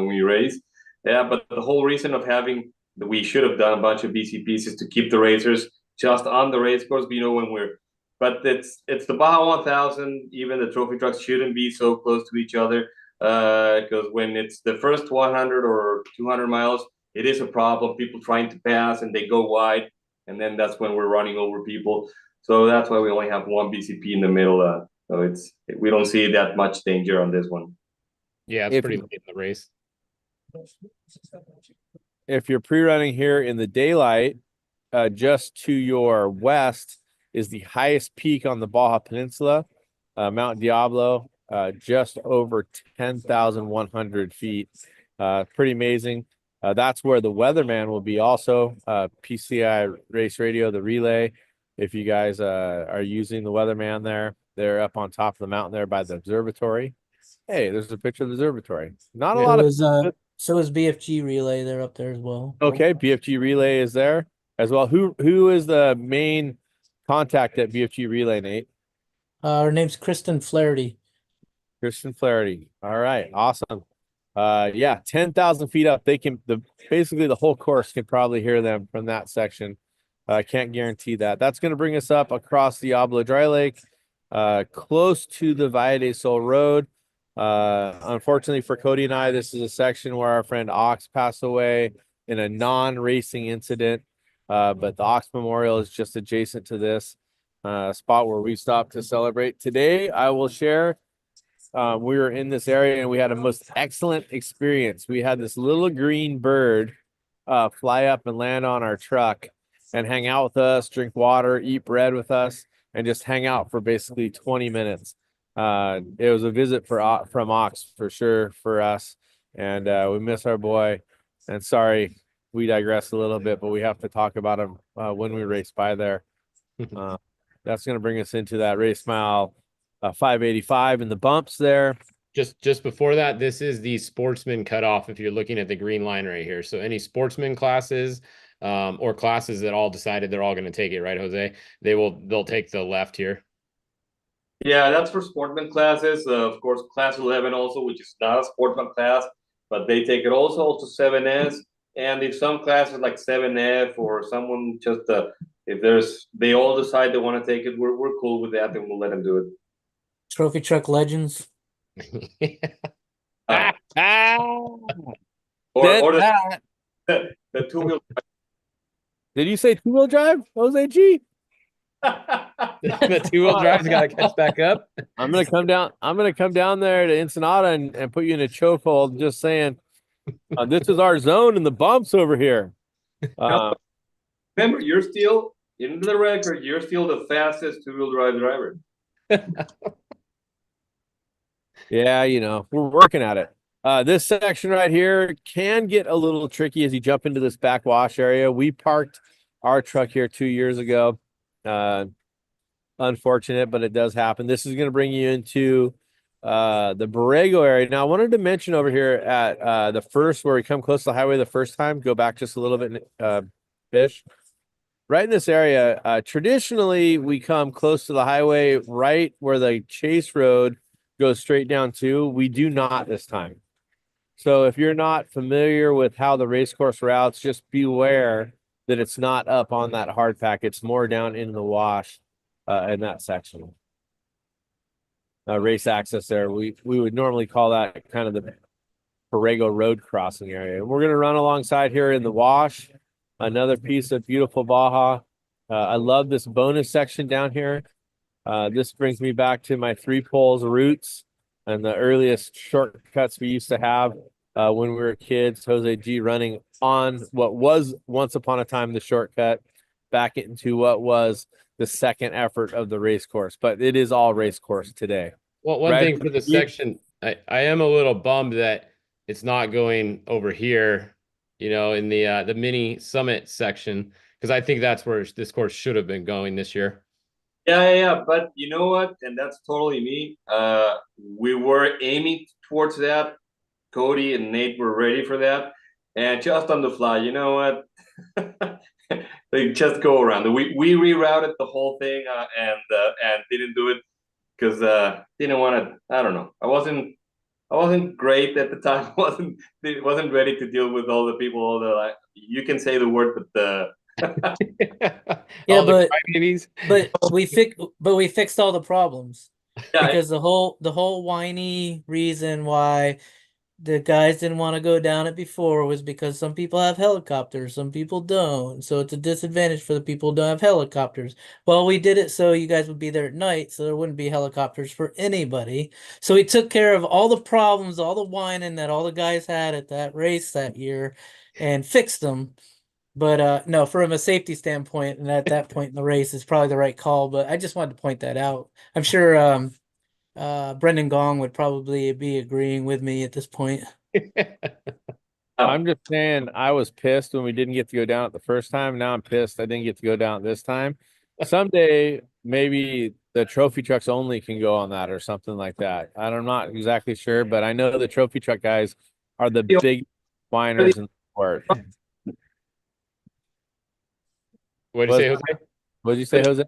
S6: we race. Yeah, but the whole reason of we should have done a bunch of BCPs is to keep the racers just on the race course. But it's the Baja 1000. Even the trophy trucks shouldn't be so close to each other because when it's the first 100 or 200 miles, it is a problem. People trying to pass and they go wide. And then that's when we're running over people. So that's why we only have one BCP in the middle. So we don't see that much danger on this one.
S5: Yeah, it's pretty late in the race.
S4: If you're pre-running here in the daylight, just to your west is the highest peak on the Baja Peninsula, Mount Diablo, just over 10,100 feet. Pretty amazing. That's where the weatherman will be also, PCI Race Radio, the relay. If you guys are using the weatherman there, they're up on top of the mountain there by the observatory. Hey, there's a picture of the observatory. Not a lot of.
S7: So is BFG relay. They're up there as well.
S4: Okay, BFG relay is there as well. Who is the main contact at BFG relay, Nate?
S7: Her name's Kristen Flaherty.
S4: Kristen Flaherty. All right, awesome. Yeah, 10,000 feet up. They can basically the whole course can probably hear them from that section. I can't guarantee that. That's going to bring us up across Diablo Dry Lake, close to the Valle de Sol Road. Unfortunately for Cody and I, this is a section where our friend Ox passed away in a non-racing incident. But the Ox Memorial is just adjacent to this spot where we stopped to celebrate. Today, I will share. We were in this area and we had a most excellent experience. We had this little green bird fly up and land on our truck and hang out with us, drink water, eat bread with us, and just hang out for basically 20 minutes. It was a visit from Ox for sure for us, and we miss our boy. And sorry, we digress a little bit, but we have to talk about him when we race by there. That's going to bring us into that race mile 585 in the bumps there.
S5: Just before that, this is the sportsman cutoff if you're looking at the green line right here. So any sportsman classes or classes that all decided they're all going to take it, right, Jose? They'll take the left here.
S6: Yeah, that's for sportsman classes. Of course, class 11 also, which is not a sportsman class, but they take it also 7S. And if some classes like 7F or someone just they all decide they want to take it, we're cool with that and we'll let them do it.
S7: Trophy truck legends.
S6: Or the two-wheel.
S4: Did you say two-wheel drive, Jose G?
S5: The two-wheel drive's got to catch back up.
S4: I'm gonna come down there to Ensenada and put you in a chokehold. Just saying, this is our zone in the bumps over here.
S6: Remember, you're still into the record. You're still the fastest two-wheel drive driver.
S4: Yeah, we're working at it. This section right here can get a little tricky as you jump into this backwash area. We parked our truck here 2 years ago. Unfortunate, but it does happen. This is going to bring you into the Borrego area. Now, I wanted to mention over here at the first, where we come close to the highway the first time, go back just a little bit, Fish. right in this area. Traditionally, we come close to the highway, right where the Chase Road goes straight down to. We do not this time. So if you're not familiar with how the race course routes, just beware that it's not up on that hard pack. It's more down in the wash in that section. Race access there. We would normally call that kind of the Borrego Road crossing area. We're going to run alongside here in the wash. Another piece of beautiful Baja. I love this bonus section down here. This brings me back to my 3 poles roots and the earliest shortcuts we used to have when we were kids. Jose G running on what was once upon a time the shortcut back into what was the second effort of the race course, but it is all race course today.
S5: Well, one
S4: Right?
S5: thing for the section, I am a little bummed that it's not going over here, you know, in the mini summit section, because I think that's where this course should have been going this year.
S6: Yeah. But you know what? And that's totally me. We were aiming towards that. Cody and Nate were ready for that. And just on the fly, you know what? They just go around. We rerouted the whole thing and didn't do it because didn't want to. I don't know. I wasn't great at the time. wasn't ready to deal with all the people. All the like. You can say the word, but the
S7: Yeah,
S5: All the
S7: but
S5: crybabies.
S7: we fixed all the problems
S6: yeah,
S7: because the whole whiny reason why the guys didn't want to go down it before was because some people have helicopters, some people don't. So it's a disadvantage for the people who don't have helicopters. Well, we did it so you guys would be there at night, so there wouldn't be helicopters for anybody. So we took care of all the problems, all the whining that all the guys had at that race that year and fixed them. But no, from a safety standpoint, and at that point in the race is probably the right call. But I just wanted to point that out. I'm sure Brendan Gong would probably be agreeing with me at this point.
S4: I'm just saying I was pissed when we didn't get to go down it the first time. Now I'm pissed I didn't get to go down it this time. Someday, maybe the trophy trucks only can go on that or something like that. I'm not exactly sure, but I know the trophy truck guys are the big whiners in the sport.
S5: What did you say, Jose?
S4: What did you say, Jose?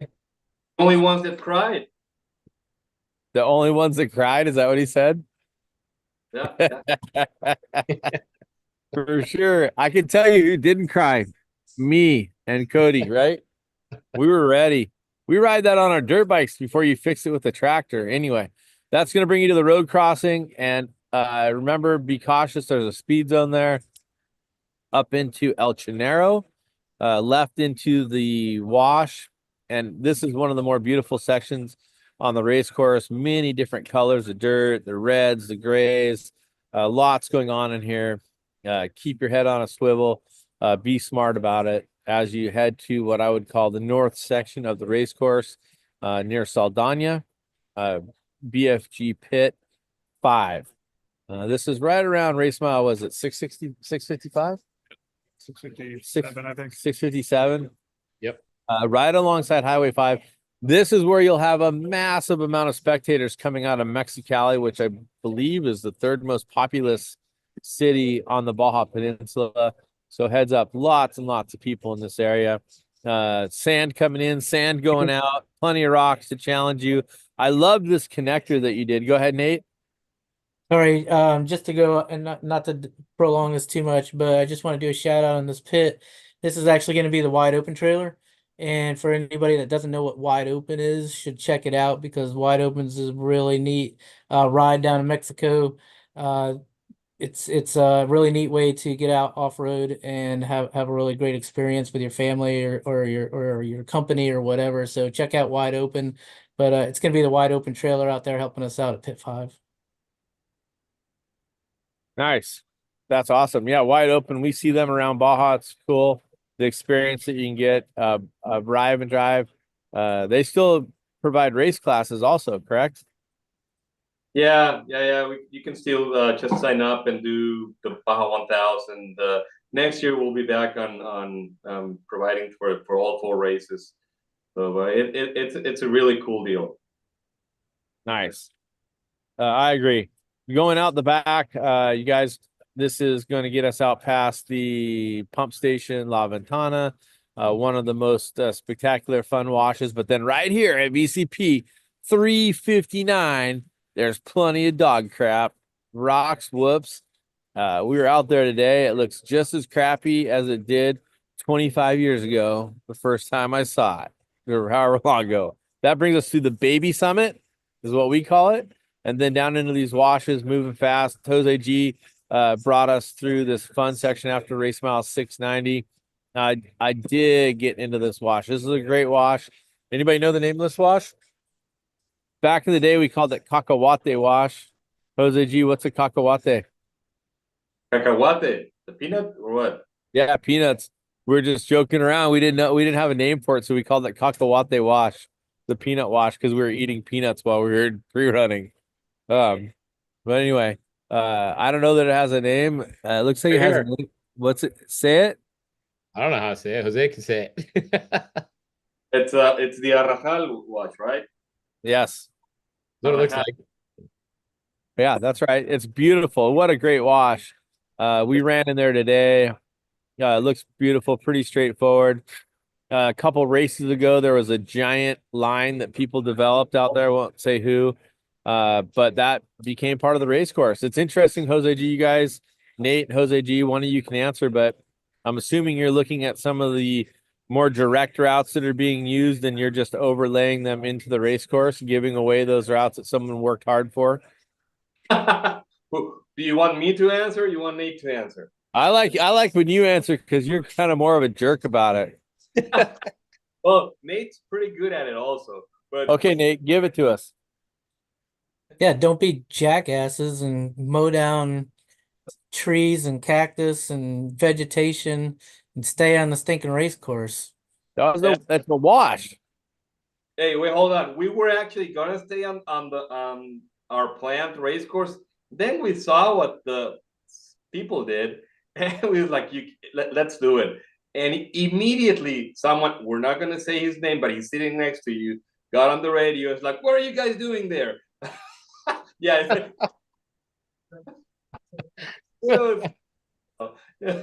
S6: only ones that cried.
S4: The only ones that cried? Is that what he said?
S6: Yeah.
S4: For sure. I can tell you who didn't cry. Me and Cody, right? We were ready. We ride that on our dirt bikes before you fix it with the tractor. Anyway, that's going to bring you to the road crossing. And remember, be cautious. There's a speed zone there. Up into El Chinero, left into the wash. And this is one of the more beautiful sections on the race course. Many different colors of dirt, the reds, the grays, lots going on in here. Keep your head on a swivel. Be smart about it as you head to what I would call the north section of the race course near Saldana, BFG Pit 5. This is right around race mile. Was it 660, 655?
S8: 657, I think.
S4: 657.
S5: Yep.
S4: Right alongside Highway 5. This is where you'll have a massive amount of spectators coming out of Mexicali, which I believe is the 3rd most populous city on the Baja Peninsula. So heads up, lots and lots of people in this area. Sand coming in, sand going out, plenty of rocks to challenge you. I love this connector that you did. Go ahead, Nate.
S7: All right, just to go and not to prolong this too much, but I just want to do a shout out on this pit. This is actually going to be the wide open trailer. And for anybody that doesn't know what wide open is, should check it out because wide opens is a really neat ride down in Mexico. It's a really neat way to get out off road and have a really great experience with your family or your company or whatever. So check out wide open, but it's going to be the wide open trailer out there helping us out at Pit 5.
S4: Nice. That's awesome. Yeah, wide open. We see them around Baja. It's cool. The experience that you can get, Rive and Drive. They still provide race classes also, correct?
S6: Yeah. You can still just sign up and do the Baja 1000. Next year we'll be back on providing for all 4 races. So it's a really cool deal.
S4: Nice. I agree. Going out the back, you guys, this is going to get us out past the pump station La Ventana. one of the most spectacular fun washes. But then right here at VCP 359, there's plenty of dog crap, rocks, whoops. We were out there today. It looks just as crappy as it did 25 years ago, the first time I saw it, or however long ago. That brings us to the baby summit, is what we call it. And then down into these washes, moving fast. Jose G brought us through this fun section after race mile 690. I did get into this wash. This is a great wash. Anybody know the name of this wash? Back in the day, we called it cacahuate wash. Jose G, what's a cacahuate?
S6: Cacahuate, the peanut or what?
S4: Yeah, peanuts. We were just joking around. We didn't have a name for it, so we called it cacahuate wash, the peanut wash, because we were eating peanuts while we were pre-running. But anyway, I don't know that it has a name. It looks like it has a name. What's it? Say it.
S5: I don't know how to say it. Jose can say it.
S6: It's the Arrajal watch, right?
S4: Yes.
S5: That's what it looks like.
S4: Yeah, that's right. It's beautiful. What a great wash. We ran in there today. It looks beautiful, pretty straightforward. A couple races ago, there was a giant line that people developed out there. I won't say who, but that became part of the race course. It's interesting, Jose G, you guys, Nate, Jose G, one of you can answer, but I'm assuming you're looking at some of the more direct routes that are being used and you're just overlaying them into the race course, giving away those routes that someone worked hard for.
S6: Do you want me to answer? Or you want Nate to answer?
S4: I like when you answer because you're kind of more of a jerk about it.
S6: Well, Nate's pretty good at it also. But
S4: Okay, Nate, give it to us.
S7: Yeah, don't be jackasses and mow down trees and cactus and vegetation and stay on the stinking race course.
S4: That's a wash.
S6: hey, wait, hold on. We were actually gonna stay on the our planned race course. Then we saw what the people did, and we was like, let's do it. And immediately, someone, we're not gonna say his name, but he's sitting next to you, got on the radio. It's like, what are you guys doing there? Yeah.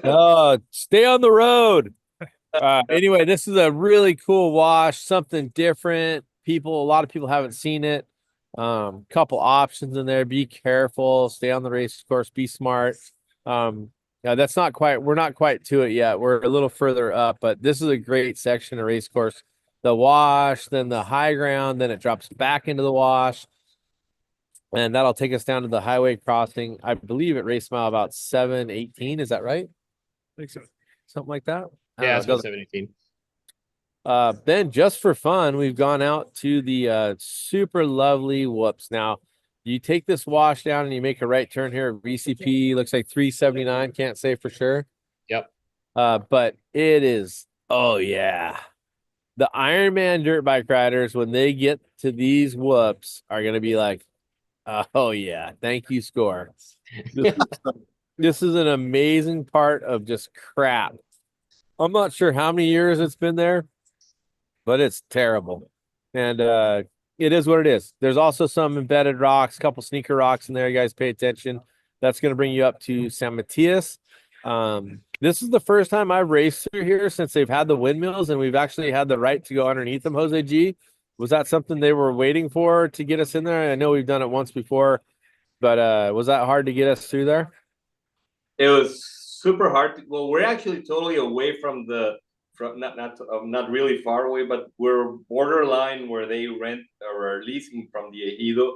S4: Oh, stay on the road. Anyway, this is a really cool wash, something different. A lot of people haven't seen it. Couple options in there. Be careful, stay on the race course, be smart. Yeah, we're not quite to it yet. We're a little further up, but this is a great section of race course. The wash, then the high ground, then it drops back into the wash. And that'll take us down to the highway crossing. I believe at race mile about 7:18. Is that right?
S8: I think so.
S4: Something like that.
S5: Yeah, it's 7:18.
S4: Then just for fun, we've gone out to the super lovely whoops. Now, you take this wash down and you make a right turn here at VCP. Looks like 379. Can't say for sure.
S5: Yep.
S4: But it is, oh yeah. The Ironman dirt bike riders, when they get to these whoops, are gonna be like, oh yeah, thank you, score. This is an amazing part of just crap. I'm not sure how many years it's been there, but it's terrible. And it is what it is. There's also some embedded rocks, a couple sneaker rocks in there. You guys pay attention. That's going to bring you up to San Matias. This is the first time I've raced through here since they've had the windmills, and we've actually had the right to go underneath them, Jose G. Was that something they were waiting for to get us in there? I know we've done it once before, but was that hard to get us through there?
S6: It was super hard. Well, we're actually totally away from not really far away, but we're borderline where they rent or are leasing from the Ejido,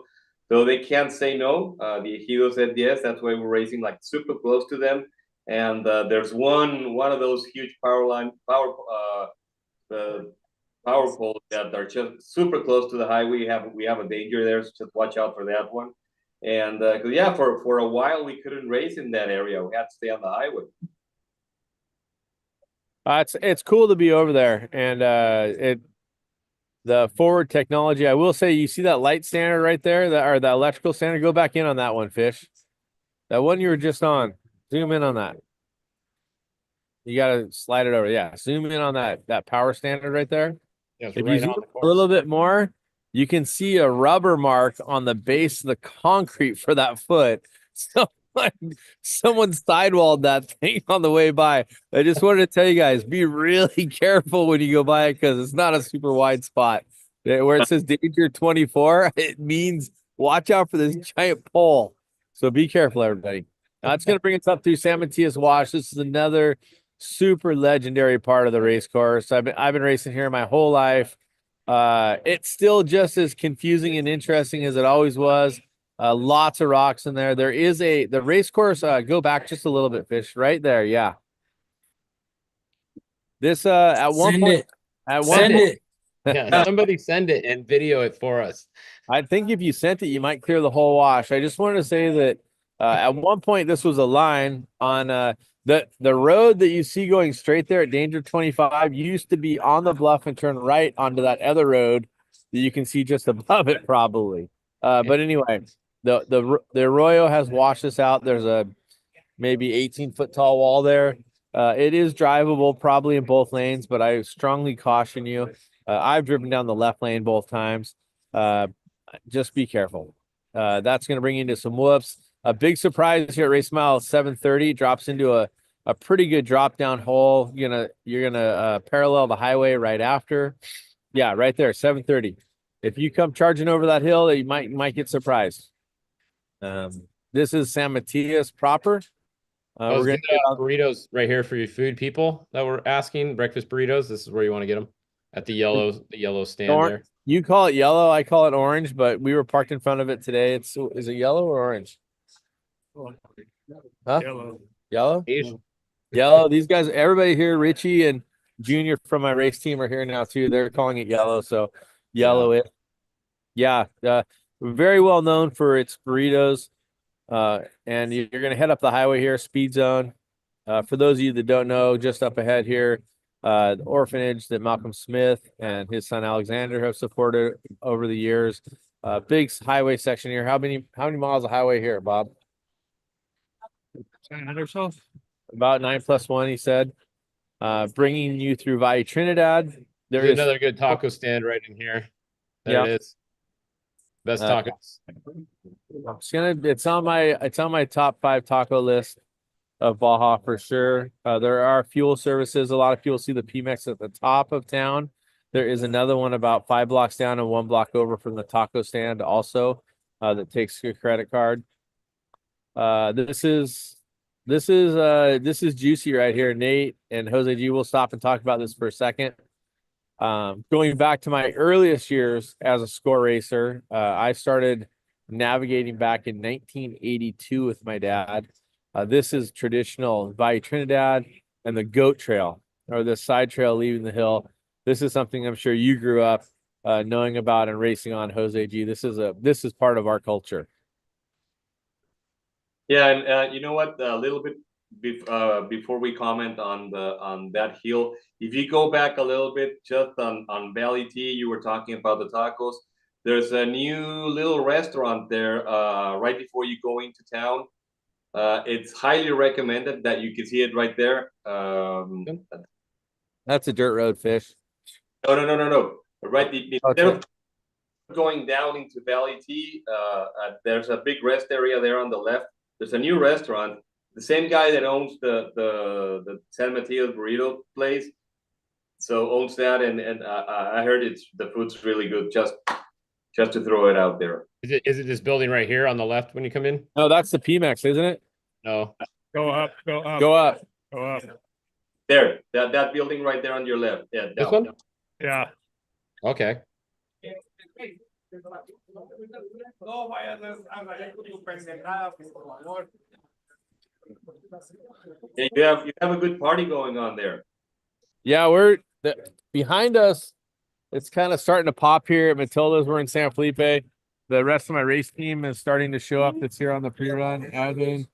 S6: so they can't say no. The Ejido said yes. That's why we're racing like super close to them. And there's one of those huge power poles that are just super close to the highway. We have a danger there, so just watch out for that one. And yeah, for a while we couldn't race in that area. We had to stay on the highway.
S4: It's cool to be over there, and the forward technology. I will say, you see that light standard right there, or the electrical standard. Go back in on that one, Fish. That one you were just on. Zoom in on that. You got to slide it over. Yeah, zoom in on that power standard right there.
S5: Yeah,
S4: if you zoom a little bit more, you can see a rubber mark on the base of the concrete for that foot. So someone sidewalled that thing on the way by. I just wanted to tell you guys, be really careful when you go by it because it's not a super wide spot. Where it says danger 24, it means watch out for this giant pole. So be careful, everybody. Now it's going to bring us up through San Matias Wash. This is another super legendary part of the race course. I've been racing here my whole life. It's still just as confusing and interesting as it always was. Lots of rocks in there. There is the race course. Go back just a little bit, Fish. Right there. Yeah. This at one
S7: Send
S4: point.
S7: it.
S4: At one
S7: Send
S4: point,
S7: it.
S5: Yeah, somebody send it and video it for us.
S4: I think if you sent it, you might clear the whole wash. I just wanted to say that at one point this was a line on the road that you see going straight there at Danger 25 used to be on the bluff and turn right onto that other road that you can see just above it, probably. But anyway, the Arroyo has washed this out. There's a maybe 18-foot tall wall there. It is drivable probably in both lanes, but I strongly caution you. I've driven down the left lane both times. Just be careful. That's going to bring you into some whoops. A big surprise here at race mile 730 drops into a pretty good drop down hole. You're gonna parallel the highway right after. Yeah, right there, 730. If you come charging over that hill, you might get surprised. This is San Matias proper. We're gonna
S5: get burritos right here for your food people that were asking. Breakfast burritos. This is where you want to get them at the yellow stand there.
S4: You call it yellow, I call it orange, but we were parked in front of it today. Is it yellow or orange? Huh? Yellow? Yellow. These guys, everybody here, Richie and Junior from my race team are here now too. They're calling it yellow, so yellow it. Yeah, very well known for its burritos. And you're going to head up the highway here, speed zone. For those of you that don't know, just up ahead here, the orphanage that Malcolm Smith and his son Alexander have supported over the years. Big highway section here. How many miles of highway here, Bob?
S8: 900 or so.
S4: About 9+1, he said. Bringing you through Valle Trinidad.
S5: There's another good taco stand right in here. There it is. Best tacos.
S4: It's on my top 5 taco list of Baja for sure. There are fuel services. A lot of people see the Pemex at the top of town. There is another one about 5 blocks down and 1 block over from the taco stand also that takes your credit card. This is juicy right here. Nate and Jose G will stop and talk about this for a second. Going back to my earliest years as a score racer, I started navigating back in 1982 with my dad. This is traditional Valle Trinidad and the goat trail, or the side trail leaving the hill. This is something I'm sure you grew up knowing about and racing on, Jose G. This is part of our culture.
S6: Yeah, and you know what? A little bit before we comment on that hill, if you go back a little bit, just on Valley T, you were talking about the tacos. There's a new little restaurant there right before you go into town. It's highly recommended. That you can see it right there.
S4: That's a dirt road, Fish.
S6: No. Right, instead of going down into Valley T, there's a big rest area there on the left. There's a new restaurant. The same guy that owns the San Matias burrito place, so owns that, and I heard the food's really good. Just to throw it out there.
S5: Is it this building right here on the left when you come in?
S4: No, that's the Pemex, isn't it?
S5: No.
S8: Go up.
S6: There, that building right there on your left. Yeah,
S5: this one?
S8: Yeah.
S5: Okay.
S6: Yeah, you have a good party going on there.
S4: Yeah, behind us. It's kind of starting to pop here at Matilda's. We're in San Felipe. The rest of my race team is starting to show up. That's here on the pre-run. Evan,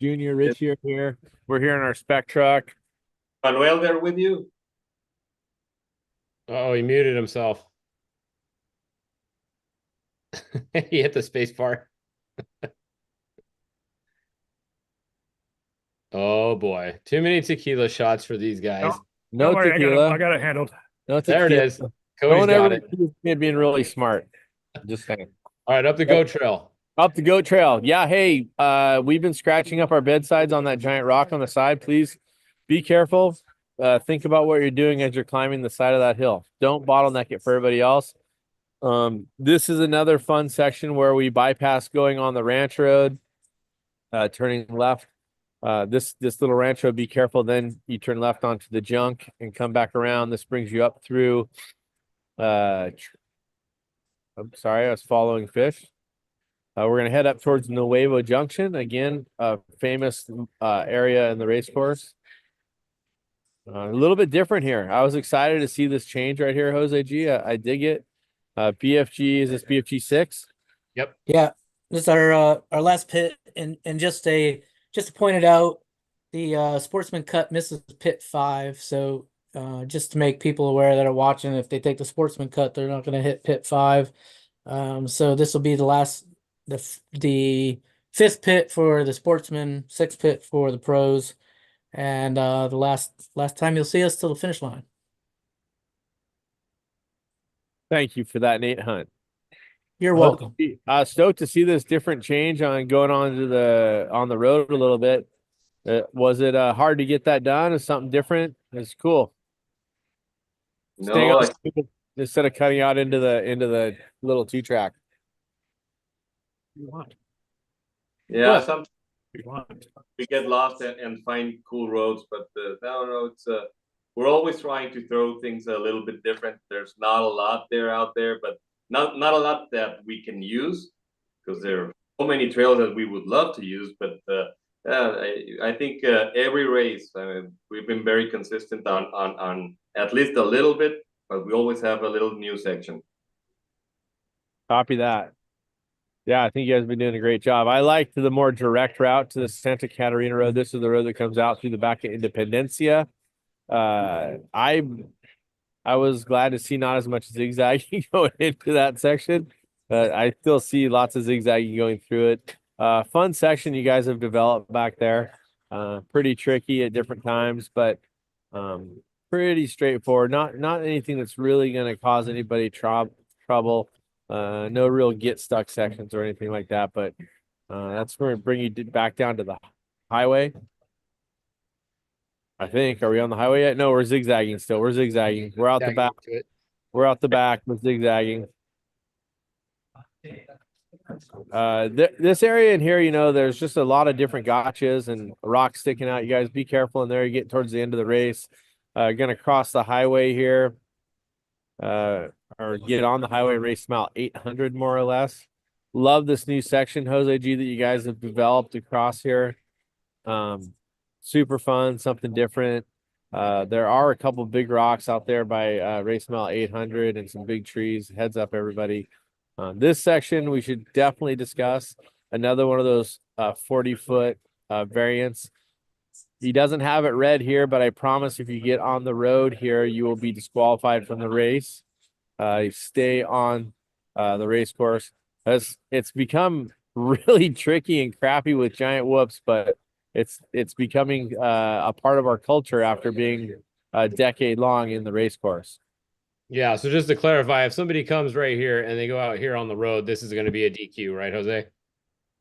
S4: Junior, Richie are here. We're here in our spec truck.
S6: Manuel there with you?
S5: Oh, he muted himself. He hit the space bar. Oh boy, too many tequila shots for these guys.
S4: No
S8: worry,
S4: tequila.
S8: I got it handled.
S4: No tequila.
S5: There it is. Cody's got it.
S4: Being really smart. Just saying.
S5: All right, up the goat trail.
S4: Up the goat trail. Yeah. Hey, we've been scratching up our bedsides on that giant rock on the side. Please be careful. Think about what you're doing as you're climbing the side of that hill. Don't bottleneck it for everybody else. This is another fun section where we bypass going on the ranch road, turning left. This little ranch road, be careful. Then you turn left onto the junk and come back around. This brings you up through. I'm sorry, I was following fish. We're gonna head up towards Nuevo Junction again, a famous area in the race course. A little bit different here. I was excited to see this change right here, Jose G. I dig it. BFG, is this BFG 6?
S5: Yep.
S7: Yeah, this is our last pit, and just to point it out, the Sportsman Cut misses pit 5. So just to make people aware that are watching, if they take the Sportsman Cut, they're not going to hit pit 5. So this will be the last, the 5th pit for the Sportsman, 6th pit for the pros, and the last time you'll see us till the finish line.
S4: Thank you for that, Nate Hunt.
S7: You're welcome.
S4: Stoked to see this different change on going on the road a little bit. Was it hard to get that done? Is something different? It's cool. Staying
S6: No,
S4: on instead of cutting out into the little 2-track.
S6: yeah,
S4: What?
S6: sometimes we get lost and find cool roads, but no, it's we're always trying to throw things a little bit different. There's not a lot out there, but not a lot that we can use, because there are so many trails that we would love to use. But I think every race, we've been very consistent on at least a little bit, but we always have a little new section.
S4: Copy that. Yeah, I think you guys have been doing a great job. I liked the more direct route to the Santa Catarina Road. This is the road that comes out through the back of Independencia. I was glad to see not as much zigzagging going into that section, but I still see lots of zigzagging going through it. Fun section you guys have developed back there. Pretty tricky at different times, but pretty straightforward. Not anything that's really going to cause anybody trouble. No real get stuck sections or anything like that, but that's going to bring you back down to the highway. I think. Are we on the highway yet? No, we're zigzagging still. We're zigzagging. We're out the back. We're out the back. We're zigzagging. This area in here, there's just a lot of different gotchas and rocks sticking out. You guys be careful in there. You get towards the end of the race. Gonna cross the highway here. Or get on the highway, race mile 800 more or less. Love this new section, Jose G, that you guys have developed across here. Super fun, something different. There are a couple big rocks out there by race mile 800 and some big trees. Heads up, everybody. This section we should definitely discuss. Another one of those 40-foot variants. He doesn't have it red here, but I promise if you get on the road here, you will be disqualified from the race. Stay on the race course. It's become really tricky and crappy with giant whoops, but it's becoming a part of our culture after being a decade long in the race course.
S5: Yeah, so just to clarify, if somebody comes right here and they go out here on the road, this is going to be a DQ, right, Jose?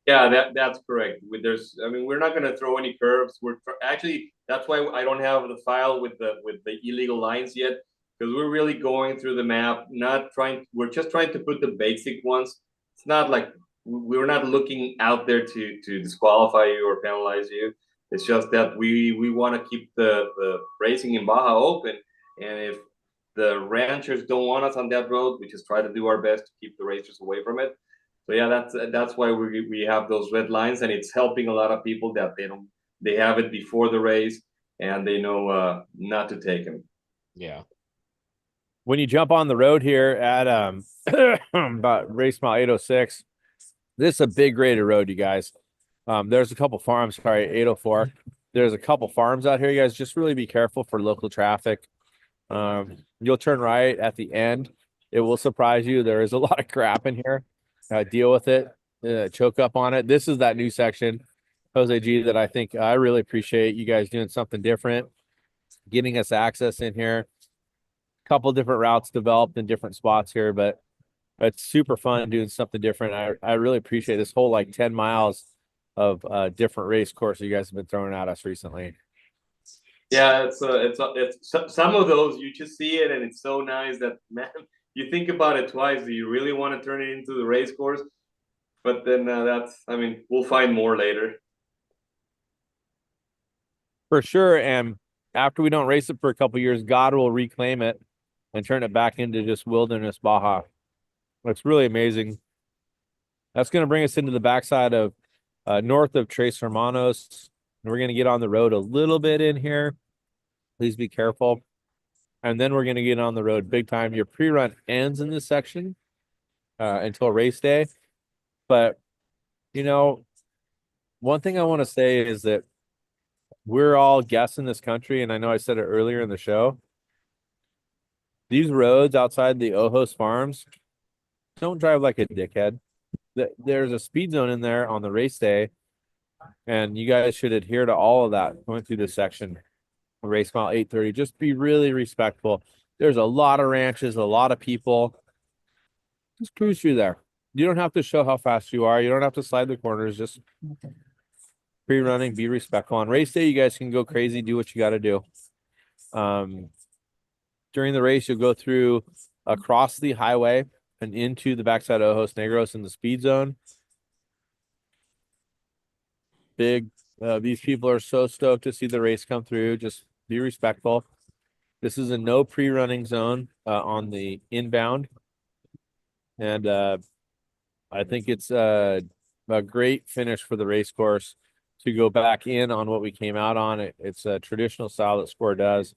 S6: Yeah, that's correct. We're not going to throw any curves. Actually, that's why I don't have the file with the illegal lines yet, because we're really going through the map. We're just trying to put the basic ones. It's not like we're not looking out there to disqualify you or penalize you. It's just that we want to keep the racing in Baja open, and if the ranchers don't want us on that road, we just try to do our best to keep the racers away from it. So yeah, that's why we have those red lines, and it's helping a lot of people that they have it before the race and they know not to take them.
S5: Yeah.
S4: When you jump on the road here at about race mile 806, this is a big graded road, you guys. There's a couple farms. Sorry, 804. There's a couple farms out here, you guys. Just really be careful for local traffic. You'll turn right at the end. It will surprise you. There is a lot of crap in here. Deal with it, choke up on it. This is that new section, Jose G, that I think I really appreciate you guys doing something different, getting us access in here. A couple different routes developed in different spots here, but It's super fun doing something different. I really appreciate this whole like 10 miles of different race course you guys have been throwing at us recently.
S6: Yeah, some of those you just see it and it's so nice that, man, you think about it twice. Do you really want to turn it into the race course? But then I mean, we'll find more later.
S4: For sure. And after we don't race it for a couple years, God will reclaim it and turn it back into just wilderness Baja. It's really amazing. That's going to bring us into the backside of north of Tres Hermanos. And we're going to get on the road a little bit in here. Please be careful. And then we're going to get on the road big time. Your pre-run ends in this section until race day. But, you know, one thing I want to say is that we're all guests in this country. And I know I said it earlier in the show. These roads outside the Ojos Farms, don't drive like a dickhead. There's a speed zone in there on the race day. And you guys should adhere to all of that going through this section. Race mile 830. Just be really respectful. There's a lot of ranches, a lot of people. Just cruise through there. You don't have to show how fast you are. You don't have to slide the corners. Just pre-running, be respectful. On race day, you guys can go crazy, do what you got to do. During the race, you'll go through across the highway and into the backside of Ojos Negros in the speed zone. These people are so stoked to see the race come through. Just be respectful. This is a no pre-running zone on the inbound. And I think it's a great finish for the race course to go back in on what we came out on. It's a traditional style that Score does.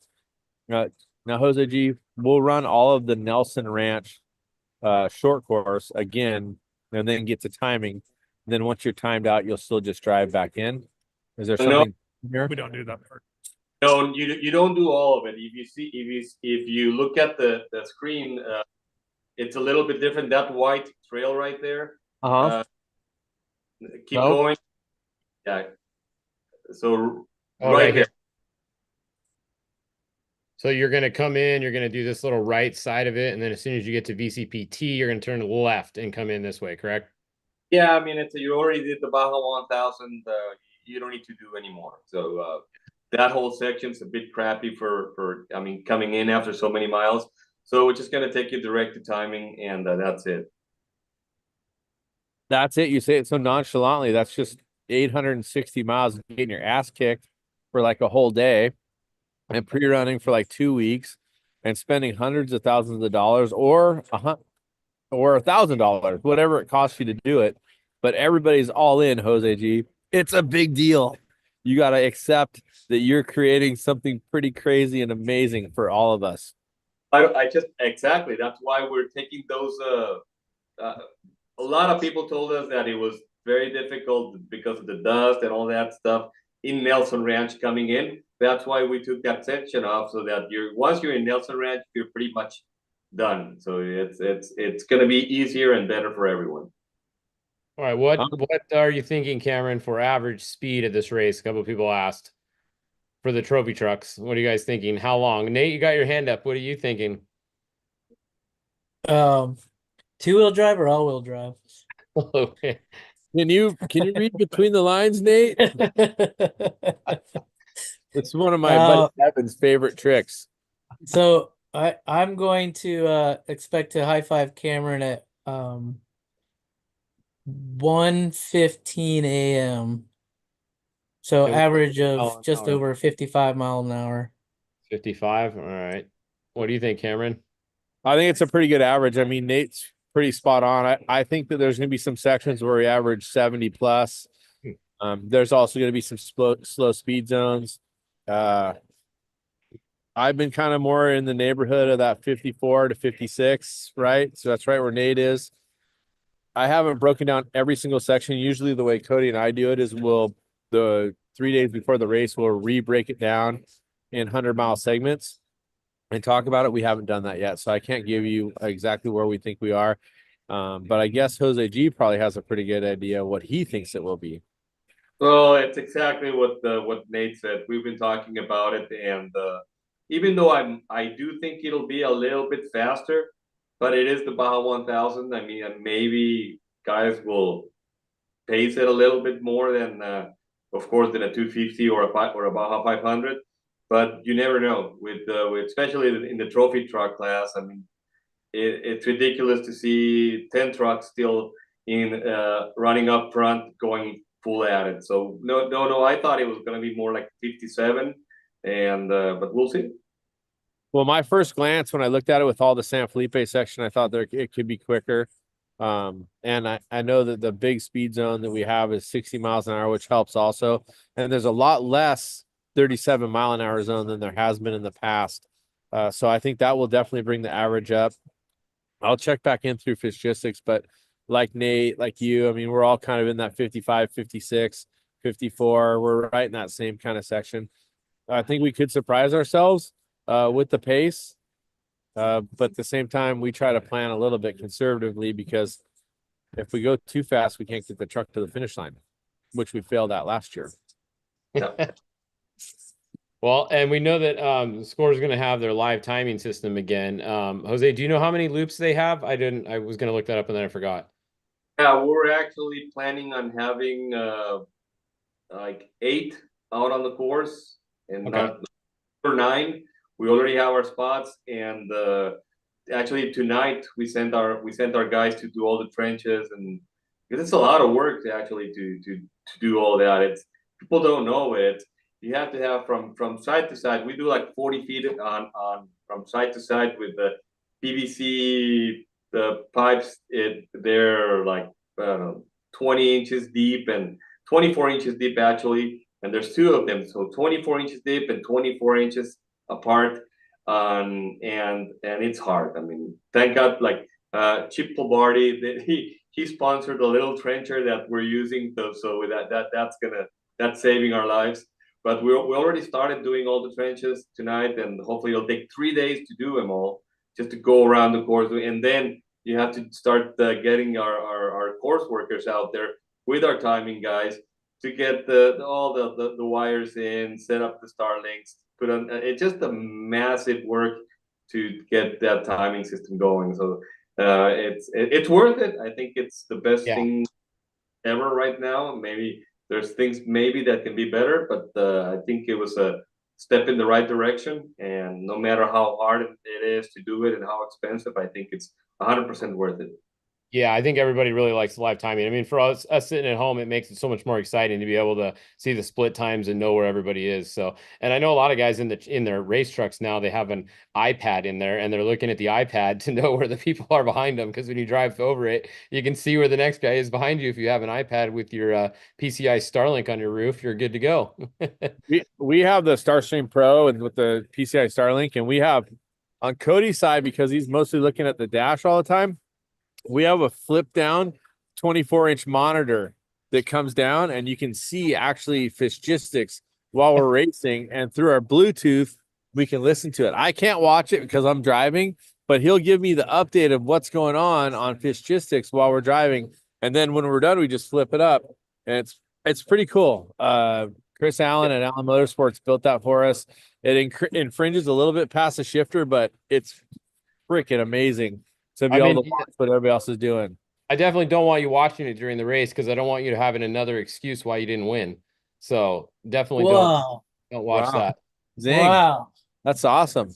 S4: Now, Jose G, we'll run all of the Nelson Ranch short course again and then get to timing. And then once you're timed out, you'll still just drive back in. Is there something here?
S8: We don't do that part.
S6: No, you don't do all of it. If you look at the screen, it's a little bit different. That white trail right there. Keep going. Yeah. So right
S5: here.
S6: there.
S5: So you're going to come in, you're going to do this little right side of it, and then as soon as you get to VCPT, you're going to turn left and come in this way, correct?
S6: Yeah, I mean, you already did the Baja 1000. You don't need to do anymore. So that whole section's a bit crappy for I mean, coming in after so many miles. So we're just going to take you direct to timing, and that's it.
S4: That's it. You say it so nonchalantly. That's just 860 miles getting your ass kicked for like a whole day and pre-running for like 2 weeks and spending hundreds of thousands of dollars or $1,000, whatever it costs you to do it. But everybody's all in, Jose G. It's a big deal. You got to accept that you're creating something pretty crazy and amazing for all of us.
S6: Exactly. That's why we're taking those. A lot of people told us that it was very difficult because of the dust and all that stuff in Nelson Ranch coming in. That's why we took that section off, so that once you're in Nelson Ranch, you're pretty much done. So it's going to be easier and better for everyone.
S5: All right, what are you thinking, Cameron, for average speed at this race? A couple of people asked for the trophy trucks. What are you guys thinking? How long? Nate, you got your hand up. What are you thinking?
S7: Two-wheel drive or all-wheel drive?
S4: Okay. Can you read between the lines, Nate? It's one of my buddy Evan's favorite tricks.
S7: So I'm going to expect to high five Cameron at 1:15 a.m. So average of just over 55 miles an hour.
S5: 55. All right. What do you think, Cameron?
S4: I think it's a pretty good average. I mean, Nate's pretty spot on. I think that there's going to be some sections where we average 70 plus. There's also going to be some slow speed zones. I've been kind of more in the neighborhood of that 54 to 56, right? So that's right where Nate is. I haven't broken down every single section. Usually the way Cody and I do it is the 3 days before the race, we'll re-break it down in 100-mile segments and talk about it. We haven't done that yet, so I can't give you exactly where we think we are. But I guess Jose G probably has a pretty good idea what he thinks it will be.
S6: Well, it's exactly what Nate said. We've been talking about it, and even though I do think it'll be a little bit faster, but it is the Baja 1000. I mean, and maybe guys will pace it a little bit more than, of course, than a 250 or a Baja 500. But you never know with especially in the trophy truck class. I mean, it's ridiculous to see 10 trucks still in running up front, going full at it. So no, I thought it was going to be more like 57, and but we'll see.
S4: Well, my first glance when I looked at it with all the San Felipe section, I thought it could be quicker. And I know that the big speed zone that we have is 60 miles an hour, which helps also. And there's a lot less 37-mile-an-hour zone than there has been in the past. So I think that will definitely bring the average up. I'll check back in through Fishgistics, but like Nate, like you, I mean, we're all kind of in that 55, 56, 54. We're right in that same kind of section. I think we could surprise ourselves with the pace. But at the same time, we try to plan a little bit conservatively, because if we go too fast, we can't get the truck to the finish line, which we failed at last year.
S5: Well, and we know that Score is going to have their live timing system again. Jose, do you know how many loops they have? I was going to look that up and then I forgot.
S6: Yeah, we're actually planning on having like 8 out on the course, and not 9. We already have our spots, and actually tonight we sent our guys to do all the trenches, and because it's a lot of work to do all that. It's, people don't know it. You have to have from side to side. We do like 40 feet on from side to side with the PVC pipes. They're like 20 inches deep and 24 inches deep actually, and there's 2 of them, so 24 inches deep and 24 inches apart. And it's hard. I mean, thank God, like Chip Polbardi, he sponsored a little trencher that we're using, so that's saving our lives. But we already started doing all the trenches tonight, and hopefully it'll take 3 days to do them all, just to go around the course. And then you have to start getting our course workers out there with our timing guys to get all the wires in, set up the Starlinks, put on. It's just a massive work to get that timing system going. So it's worth it. I think it's the best thing ever right now. Maybe there's things maybe that can be better, but I think it was a step in the right direction. And no matter how hard it is to do it and how expensive, I think it's 100% worth it.
S5: Yeah, I think everybody really likes live timing. I mean, for us sitting at home, it makes it so much more exciting to be able to see the split times and know where everybody is. So, and I know a lot of guys in their race trucks now, they have an iPad in there and they're looking at the iPad to know where the people are behind them. Because when you drive over it, you can see where the next guy is behind you. If you have an iPad with your PCI Starlink on your roof, you're good to go.
S4: we have the Starstream Pro and with the PCI Starlink, and we have on Cody's side, because he's mostly looking at the dash all the time, we have a flip down 24-inch monitor that comes down, and you can see actually Fishgistics while we're racing, and through our Bluetooth we can listen to it. I can't watch it because I'm driving, but he'll give me the update of what's going on Fishgistics while we're driving, and then when we're done we just flip it up, and it's pretty cool. Chris Allen at Allen Motorsports built that for us. It infringes a little bit past the shifter, but it's freaking amazing to be able to watch what everybody else is doing.
S5: I definitely don't want you watching it during the race, because I don't want you to having another excuse why you didn't win. So definitely don't watch that.
S4: Zing. Wow. That's awesome.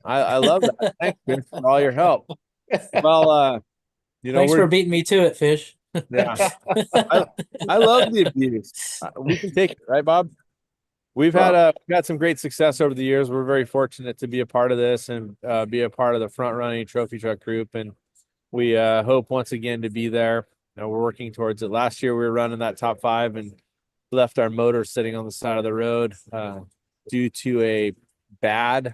S4: I love that. Thanks, Chris, for all your help. Well,
S7: thanks for beating me to it, Fish.
S4: Yeah. I love the abuse. We can take it, right, Bob? We've had some great success over the years. We're very fortunate to be a part of this and be a part of the front running trophy truck group. And we hope once again to be there. We're working towards it. Last year we were running that top 5 and left our motor sitting on the side of the road due to a bad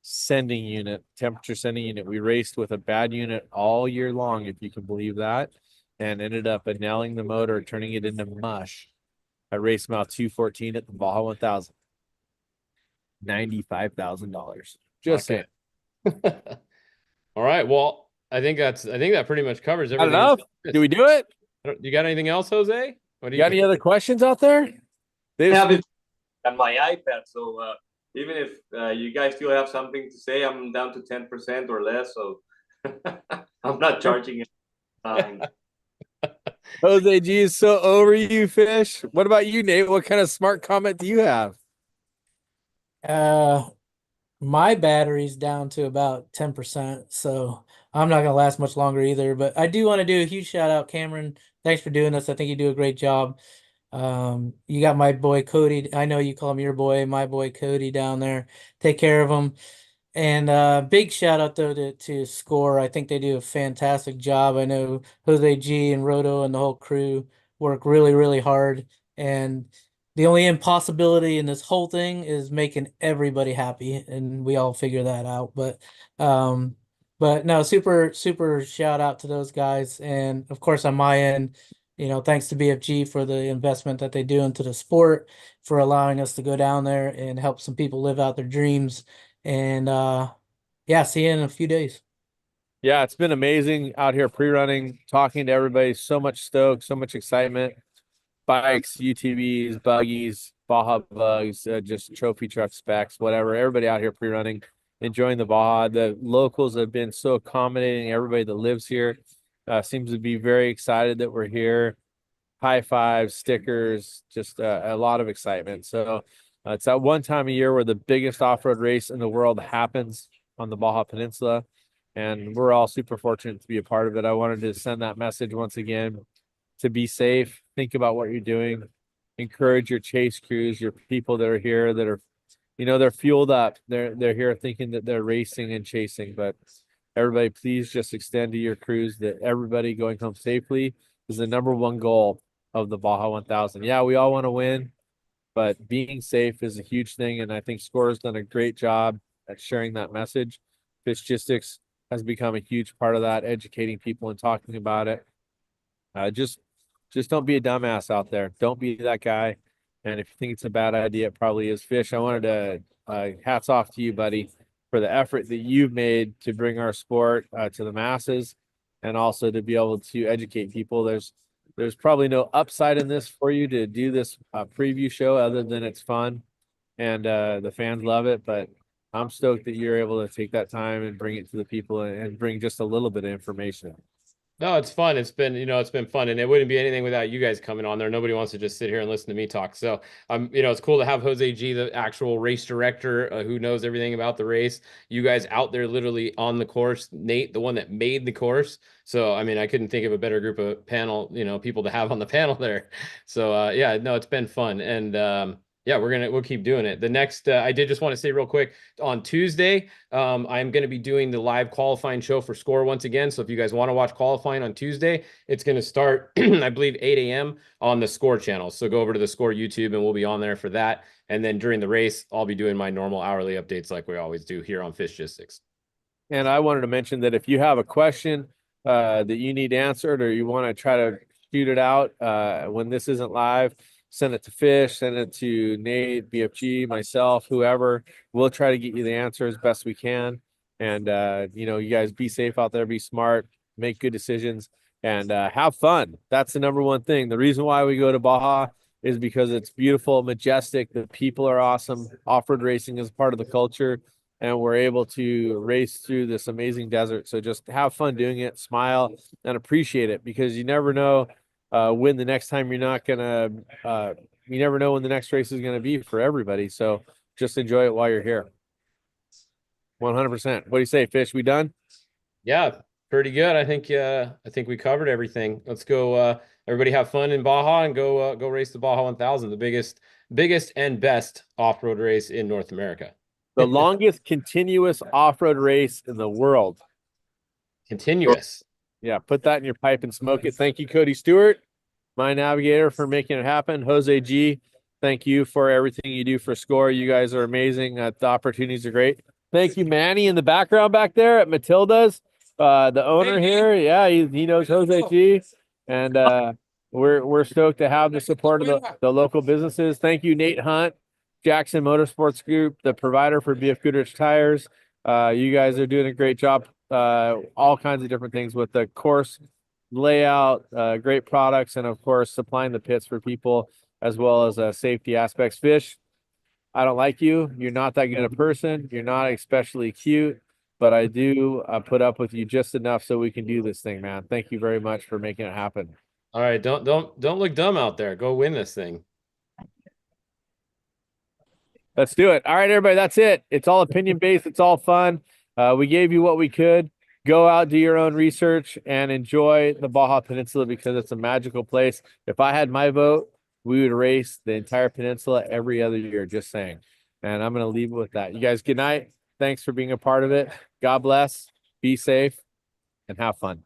S4: sending unit, temperature sending unit. We raced with a bad unit all year long, if you can believe that, and ended up nailing the motor, turning it into mush. I raced mile 214 at the Baja 1000. $95,000. Just saying.
S5: All right. Well, I think that pretty much covers everything.
S4: Not enough? Do we do it?
S5: You got anything else, Jose? What do
S4: you got any other questions out there?
S6: I have it on my iPad, so even if you guys still have something to say, I'm down to 10% or less. So I'm not charging it.
S4: Jose G is so over you, Fish. What about you, Nate? What kind of smart comment do you have?
S7: My battery's down to about 10%, so I'm not gonna last much longer either. But I do want to do a huge shout out, Cameron. Thanks for doing this. I think you do a great job. You got my boy Cody. I know you call him your boy, my boy Cody down there. Take care of him. And big shout out though to Score. I think they do a fantastic job. I know Jose G and Roto and the whole crew work really, really hard. And the only impossibility in this whole thing is making everybody happy, and we all figure that out. But no, super, super shout out to those guys. And of course on my end, thanks to BFG for the investment that they do into the sport, for allowing us to go down there and help some people live out their dreams. And yeah, see you in a few days.
S4: Yeah, it's been amazing out here pre-running, talking to everybody. So much stoke, so much excitement. Bikes, UTVs, buggies, Baja bugs, just trophy truck specs, whatever. Everybody out here pre-running, enjoying the Baja. The locals have been so accommodating. Everybody that lives here seems to be very excited that we're here. High fives, stickers, just a lot of excitement. So it's that one time a year where the biggest off-road race in the world happens on the Baja Peninsula, and we're all super fortunate to be a part of it. I wanted to send that message once again to be safe. Think about what you're doing. Encourage your chase crews, your people that are here that are, they're fueled up. They're here thinking that they're racing and chasing, but everybody, please just extend to your crews that everybody going home safely is the number one goal of the Baja 1000. Yeah, we all want to win, but being safe is a huge thing. And I think Score has done a great job at sharing that message. Fishgistics has become a huge part of that, educating people and talking about it. Just don't be a dumbass out there. Don't be that guy. And if you think it's a bad idea, it probably is. Fish, I wanted to hats off to you, buddy, for the effort that you've made to bring our sport to the masses, and also to be able to educate people. There's probably no upside in this for you to do this preview show other than it's fun and the fans love it. But I'm stoked that you're able to take that time and bring it to the people and bring just a little bit of information.
S5: No, it's fun. It's been fun, and it wouldn't be anything without you guys coming on there. Nobody wants to just sit here and listen to me talk. So, it's cool to have Jose G, the actual race director, who knows everything about the race. You guys out there literally on the course. Nate, the one that made the course. So, I couldn't think of a better group of people to have on the panel there. So, yeah, no, it's been fun. And, yeah, we'll keep doing it. The next, I did just want to say real quick, on Tuesday, I'm going to be doing the live qualifying show for Score once again. So if you guys want to watch qualifying on Tuesday, it's going to start, I believe, 8 a.m. on the Score channel. So go over to the Score YouTube and we'll be on there for that. And then during the race, I'll be doing my normal hourly updates like we always do here on Fishgistics.
S4: And I wanted to mention that if you have a question that you need answered, or you want to try to shoot it out when this isn't live, send it to Fish, send it to Nate, BFG, myself, whoever. We'll try to get you the answer as best we can. And, you guys be safe out there, be smart, make good decisions, and have fun. That's the number one thing. The reason why we go to Baja is because it's beautiful, majestic. The people are awesome. Off-road racing is part of the culture, and we're able to race through this amazing desert. So just have fun doing it, smile, and appreciate it, because you never know when the next time you never know when the next race is going to be for everybody. So just enjoy it while you're here. 100%. What do you say, Fish? We done?
S5: Yeah, pretty good. I think we covered everything. Let's go. Everybody have fun in Baja and go race the Baja 1000, the biggest and best off-road race in North America.
S4: The longest continuous off-road race in the world.
S5: Continuous.
S4: Yeah, put that in your pipe and smoke it. Thank you, Cody Stewart, my navigator, for making it happen. Jose G, thank you for everything you do for Score. You guys are amazing. The opportunities are great. Thank you, Manny, in the background back there at Matilda's, the owner here. Yeah, he knows Jose G, and we're stoked to have the support of the local businesses. Thank you, Nate Hunt, Jackson Motorsports Group, the provider for BF Goodrich tires. You guys are doing a great job. All kinds of different things with the course layout, great products, and of course supplying the pits for people, as well as safety aspects. Fish, I don't like you. You're not that good a person. You're not especially cute. but I do put up with you just enough so we can do this thing, man. Thank you very much for making it happen.
S5: All right, don't look dumb out there. Go win this thing.
S4: Let's do it. All right, everybody, that's it. It's all opinion based. It's all fun. We gave you what we could. Go out, do your own research, and enjoy the Baja Peninsula because it's a magical place. If I had my vote, we would race the entire peninsula every other year, just saying. And I'm going to leave it with that. You guys, good night. Thanks for being a part of it. God bless. Be safe and have fun.